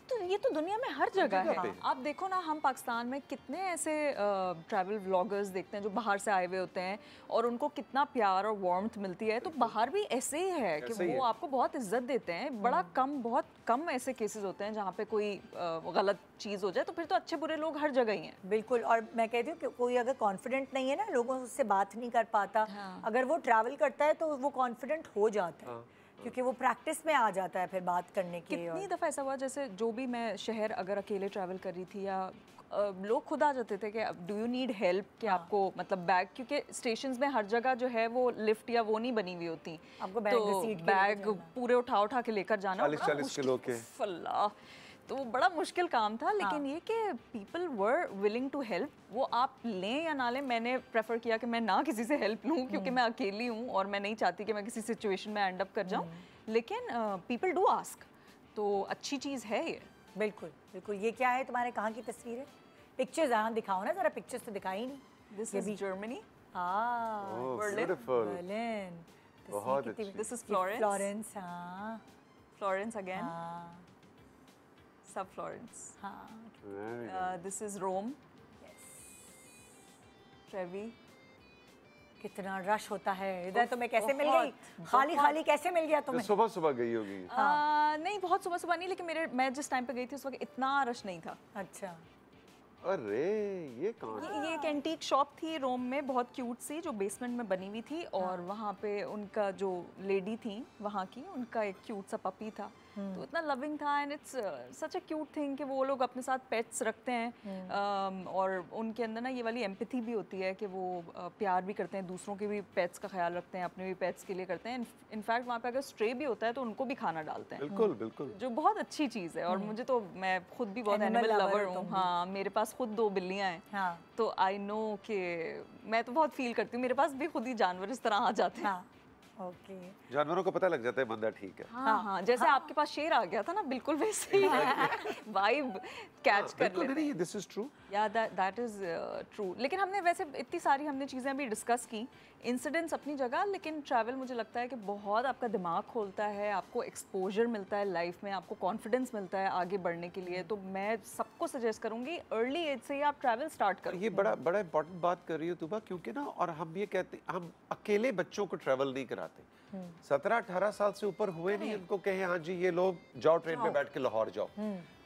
तो ये तो दुनिया में हर जगह है। आप देखो ना, हम पाकिस्तान में कितने ऐसे ट्रैवल व्लॉगर्स देखते हैं जो बाहर से आए हुए होते हैं और उनको कितना प्यार और वार्मथ मिलती है। तो बाहर भी ऐसे ही है कि वो आपको बहुत इज्जत देते हैं। बहुत कम ऐसे केसेस होते हैं जहाँ पे कोई गलत चीज़ हो जाए। तो फिर तो अच्छे बुरे लोग हर जगह ही हैं। बिल्कुल। और मैं कहती हूँ कि कोई अगर कॉन्फिडेंट नहीं है ना, लोगों से बात नहीं कर पाता, अगर वो ट्रैवल करता है तो वो कॉन्फिडेंट हो जाता है, क्योंकि वो प्रैक्टिस में आ जाता है फिर बात करने की। कितनी दफ़ा ऐसा हुआ, जैसे जो भी मैं शहर अगर अकेले ट्रैवल कर रही थी, या लोग खुद आ जाते थे कि डू यू नीड हेल्प, कि आपको मतलब बैग, क्योंकि स्टेशंस में हर जगह जो है वो लिफ्ट या वो नहीं बनी हुई होती, आपको बैग पूरे उठा के लेकर जाना 40 किलो के। तो वो बड़ा मुश्किल काम था। लेकिन ये कि people were willing to help. वो आप लें या ना लें, मैंने प्रेफर किया कि मैं ना किसी से हेल्प लूँ, क्योंकि मैं अकेली हूँ और मैं नहीं चाहती कि मैं किसी सिचुएशन में एंड अप कर जाऊँ। लेकिन पीपल डू आस्क, तो अच्छी चीज़ है ये। बिल्कुल बिल्कुल। ये क्या है तुम्हारे, कहाँ की तस्वीर है? पिक्चर्स यहाँ दिखाओ ना, जरा पिक्चर्स तो दिखाई नहीं। This is Germany. बर्लिन। बहुत अच्छी। This is Florence. फ्लोरेंस, हाँ। Florence again. हाँ सब फ्लोरेंस। हाँ। This is Rome. ट्रेवी। कितना रश होता है इधर। तो मैं कैसे मिल गई, खाली कैसे मिल गया तुम्हें? सुबह सुबह गई होगी। नहीं, बहुत सुबह नहीं, लेकिन मैं जिस टाइम पे गई थी उस वक्त इतना रश नहीं था। अच्छा। अरे ये कौन? ये एक एंटीक शॉप थी रोम में, बहुत क्यूट सी, जो बेसमेंट में बनी हुई थी, और वहाँ पे उनका जो लेडी थी वहाँ की, उनका एक क्यूट सा पपी था, तो इतना लविंग था, and it's such a cute thing कि वो लोग अपने साथ पेट्स रखते हैं, और उनके अंदर ना ये वाली एम्पैथी भी होती है कि वो प्यार भी करते हैं, दूसरों के भी पेट्स का ख्याल रखते हैं, अपने भी पेट्स के लिए करते हैं। इनफैक्ट वहाँ पे अगर स्ट्रे भी होता है तो उनको भी खाना डालते हैं। बिल्कुल बिल्कुल, जो बहुत अच्छी चीज़ है, और मुझे तो, मैं खुद भी बहुत Animal एनिमल lover लवर हो हूँ। तुम हाँ, मेरे पास खुद 2 बिल्लियाँ हैं, हाँ। तो आई नो कि मैं तो बहुत फील करती हूँ, मेरे पास भी खुद ही जानवर इस तरह आ जाते हैं। हाँ, ओके। जानवरों को पता लग जाता है बंदा ठीक है। हाँ हाँ, जैसे आपके पास शेर आ गया था ना, बिल्कुल वैसे ही वाइब कैच कर बिल्कुल लेते हैं। नहीं, दिस इज ट्रू। या दैट इज़ ट्रू। लेकिन हमने वैसे इतनी सारी हमने चीज़ें अभी डिस्कस की, इंसिडेंट्स अपनी जगह, लेकिन ट्रैवल मुझे लगता है कि बहुत आपका दिमाग खोलता है, आपको एक्सपोजर मिलता है लाइफ में, आपको कॉन्फिडेंस मिलता है आगे बढ़ने के लिए। तो मैं सबको सजेस्ट करूँगी अर्ली एज से ही आप ट्रैवल स्टार्ट करो। ये बड़ा बड़ा इंपॉर्टेंट बात कर रही हो तुबा, क्योंकि ना, और हम ये कहते हैं, हम अकेले बच्चों को ट्रैवल नहीं कराते। 17-18 साल से ऊपर हुए नहीं, उनको कहे हाँ जी ये लोग जाओ ट्रेन में बैठ के लाहौर जाओ,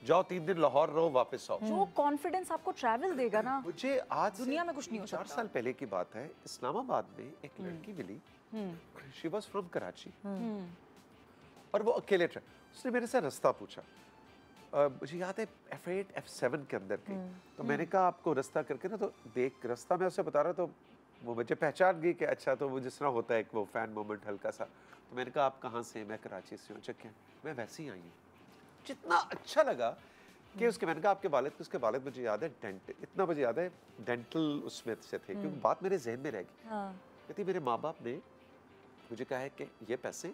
जाओ 3 दिन लाहौर रहो, वापस आओ। जो कॉन्फिडेंस आपको ट्रैवल देगा ना, मुझे आज दुनिया में कुछ नहीं हो 4 साल पहले की बात है, इस्लामाबाद में एक लड़की मिली, शी वाज फ्रॉम कराची, और वो अकेले उसने मेरे से रास्ता पूछा। मुझे याद है F8 F7 के अंदर की, तो मैंने कहा आपको रास्ता करके ना, तो देख रास्ता मैं उसे बता रहा, तो वो मुझे पहचान गई कि अच्छा, तो वो जिस तरह होता है एक वो फैन मोमेंट हल्का सा, तो मैंने कहा आप कहाँ से? मैं कराची से हूँ। अच्छा, मैं वैसे ही आई हूँ। जितना अच्छा लगा कि उसके, मैंने कहा आपके वालिद, उसके वालिद मुझे याद है इतना मुझे याद है डेंटल उसमें से थे, क्योंकि बात मेरे जहन में रह गई। कहती मेरे माँ बाप ने मुझे कहा है कि ये पैसे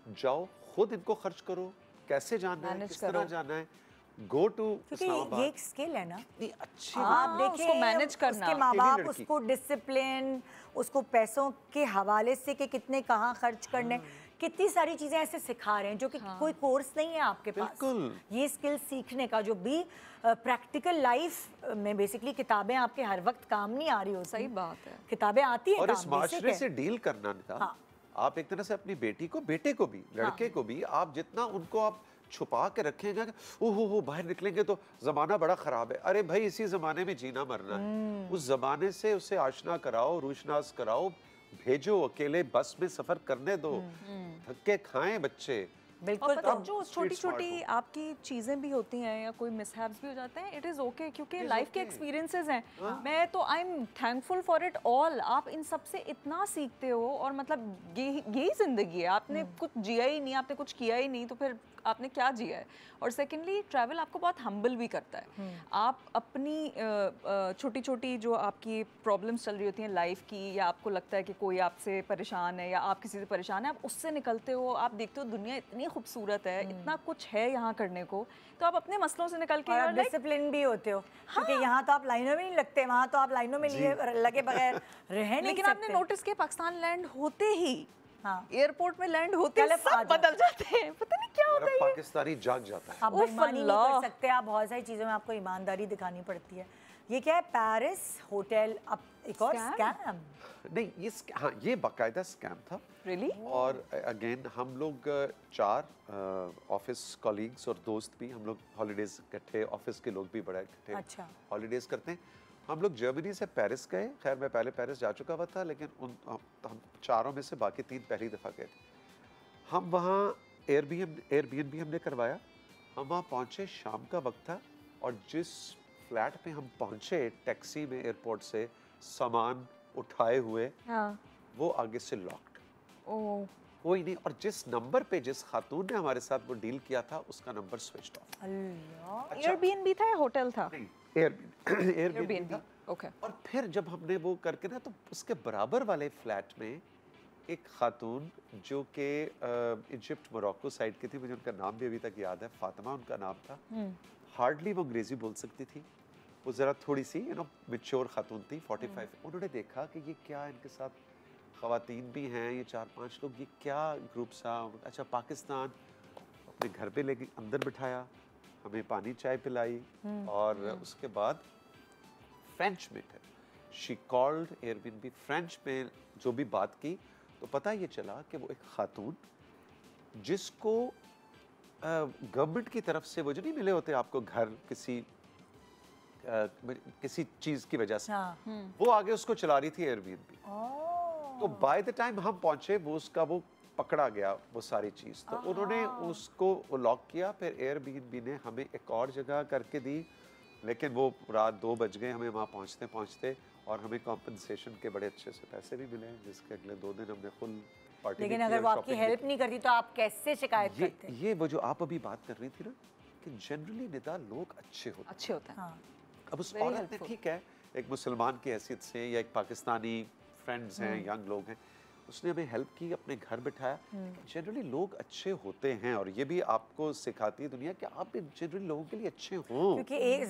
जाओ खुद इनको खर्च करो, कैसे जाना है, किस तरह जाना है, गो टू क्योंकि ये एक स्किल है ना, इतनी अच्छी आप देखें उसको मैनेज करना, उसके माँ बाप अकेली लड़की। उसको डिसिप्लिन, उसको पैसों के हवाले से कि कितने कहाँ खर्च करने, कितनी सारी चीजें ऐसे सिखा रहे हैं जो कि कोई कोर्स नहीं है आपके पास। बिल्कुल। ये स्किल सीखने का जो भी प्रैक्टिकल लाइफ में बेसिकली किताबें आपके हर वक्त काम नहीं आ रही हो। सही बात है। किताबें आती हैं और काम, इस basic माशरे है। से डील करना था। हाँ। आप एक तरह से अपनी बेटी को, बेटे को भी, लड़के को भी, आप जितना उनको आप छुपा के रखेंगे, ओहो बाहर निकलेंगे तो जमाना बड़ा खराब है, अरे भाई इसी जमाने में जीना मरना है, उस जमाने से उसे आशना कराओ, रूशनास कराओ, भेजो, अकेले बस में सफर करने दो, धक्के खाएं बच्चे। बिल्कुल। और पता तो जो छोटी छोटी आपकी चीज़ें भी होती हैं या कोई मिसहैप्स भी हो जाते हैं, इट इज़ ओके, क्योंकि लाइफ के एक्सपीरियंसेस हैं। मैं तो I am thankful for it all. आप इन सब से इतना सीखते हो, और मतलब यही ज़िंदगी है। आपने कुछ जिया ही नहीं, आपने कुछ किया ही नहीं, तो फिर आपने क्या जिया है। और सेकेंडली ट्रैवल आपको बहुत हम्बल भी करता है। आप अपनी छोटी छोटी जो आपकी प्रॉब्लम्स चल रही होती हैं लाइफ की, या आपको लगता है कि कोई आपसे परेशान है या आप किसी से परेशान है, आप उससे निकलते हो, आप देखते हो दुनिया इतनी खूबसूरत है, इतना कुछ है यहाँ करने को, तो आप अपने मसलों से निकल के और डिसिप्लिन भी होते हो, क्योंकि यहाँ तो आप लाइनों में नहीं लगते, वहाँ तो आप लाइनों में लिए लगे बगैर रह नहीं लेकिन सकते। आपने नोटिस किया पाकिस्तान लैंड होते ही, हाँ, एयरपोर्ट में लैंड होते ही तलब आ सब बदल जाते हैं। पता नहीं क्या होता है ये। पाकिस्तानी जाग जाता है। आप उफ बेईमानी नहीं अल्लाह। कर सकते, आप बहुत सारी चीज़ों में आपको ईमानदारी दिखानी पड़ती है। ये क्या है? पेरिस होटल, अब एक और स्कैम। नहीं, ये हाँ, ये बाकायदा स्कैम था। Really? और अगेन हम लोग 4 ऑफिस कॉलीग्स और दोस्त भी, हम लोग हॉलीडेज इकट्ठे, ऑफिस के लोग भी बड़ा इकट्ठे अच्छा। हॉलीडेज करते हैं। हम लोग जर्मनी से पेरिस गए। खैर मैं पहले पेरिस जा चुका हुआ था, लेकिन हम 4 में से बाकी 3 पहली दफ़ा गए थे। हम वहाँ एयरबीएनबी हमने करवाया। हम वहाँ पहुँचे, शाम का वक्त था, और जिस फ्लैट पे हम पहुँचे टैक्सी में एयरपोर्ट से सामान उठाए हुए, हाँ। वो आगे से लॉक्ड, ओह। कोई नहीं। और जिस नंबर पे जिस खातून ने हमारे साथ वो डील किया था, उसका नंबर स्विच्ड ऑफ। अल्लाह। एयरबीएनबी था या होटल था? नहीं, एयरबीएनबी एयरबीएनबी। था। ओके। और फिर जब हमने वो करके ना, तो उसके बराबर वाले फ्लैट में एक खातून जो कि इजिप्ट मोरक्को साइड की थी, मुझे उनका नाम भी अभी तक याद है, फातिमा उनका नाम था। हार्डली वो अंग्रेजी बोल सकती थी, वो ज़रा थोड़ी सी मैच्योर खातून थी, 45। उन्होंने देखा कि ये क्या, इनके साथ ख़वातीन भी हैं, ये 4-5 लोग, ये क्या ग्रुप सा, अच्छा पाकिस्तान। अपने घर पे लेके अंदर बिठाया, हमें पानी चाय पिलाई, और उसके बाद फ्रेंच में फिर शी कॉल्ड एयरबीएनबी, फ्रेंच में जो भी बात की, तो पता ये चला कि वो एक खातून जिसको गवर्नमेंट की तरफ से वो जो नहीं मिले होते आपको घर, किसी किसी चीज की वजह से हाँ। वो आगे उसको चला रही थी एयरबीएनबी। तो बाय द टाइम हम पहुंचे वो उसका वो पकड़ा गया वो सारी चीज, तो उन्होंने उसको लॉक किया। फिर एयरबीएनबी ने हमें एक और जगह करके दी, लेकिन वो रात 2 बज गए हमें वहाँ पहुँचते पहुँचते, और हमें कॉम्पनसेशन के बड़े अच्छे से पैसे भी मिले, जिसके अगले 2 दिन हमने फुल पार्टी। लेकिन अगर वो आपकी हेल्प नहीं करती तो आप कैसे शिकायत करते? ये वो जो आप अभी बात कर रही थी ना कि जनरली निदा लोग अच्छे होते हैं। हाँ। अब उस औरत ने ठीक है एक मुसलमान की हैसियत से या एक पाकिस्तानी फ्रेंड्स हैं, यंग लोग हैं, उसने हमें हेल्प की, अपने घर बिठाया। जनरली लोग अच्छे होते हैं, और ये भी आपको सिखाती है दुनिया कि आप भी जनरली लोगों के लिए अच्छे हों। क्योंकि एक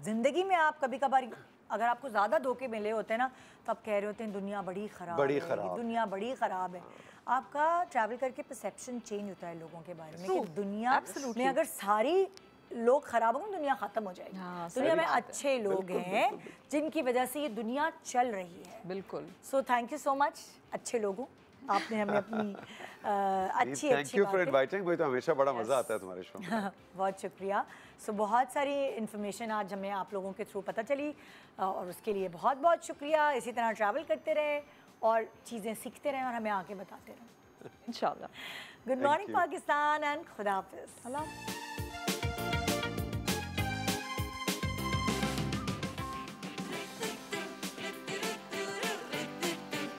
जिंदगी में आप कभी कभार अगर आपको ज्यादा धोखे मिले होते हैं ना, तो आप कह रहे होते हैं दुनिया बड़ी खराब है, ये दुनिया बड़ी खराब है। आपका ट्रैवल करके परसेप्शन चेंज होता है लोगों के बारे में कि दुनिया में अगर सारी लोग खराब होंगे दुनिया खत्म हो जाएगी। दुनिया में अच्छे लोग हैं जिनकी वजह से ये दुनिया चल रही है। बिल्कुल। So thank you so much अच्छे लोगों, आपने हमें अपनी अच्छी थैंक यू फॉर इनवाइटिंग, मुझे तो हमेशा बड़ा मजा आता है तुम्हारे शो में। बहुत शुक्रिया। सो बहुत सारी इन्फॉर्मेशन आज हमें आप लोगों के थ्रू पता चली, और उसके लिए बहुत बहुत शुक्रिया। इसी तरह ट्रैवल करते रहे और चीज़ें सीखते रहें और हमें आगे बताते रहें इंशाल्लाह। गुड मॉर्निंग पाकिस्तान एंड खुदा हाफिज़।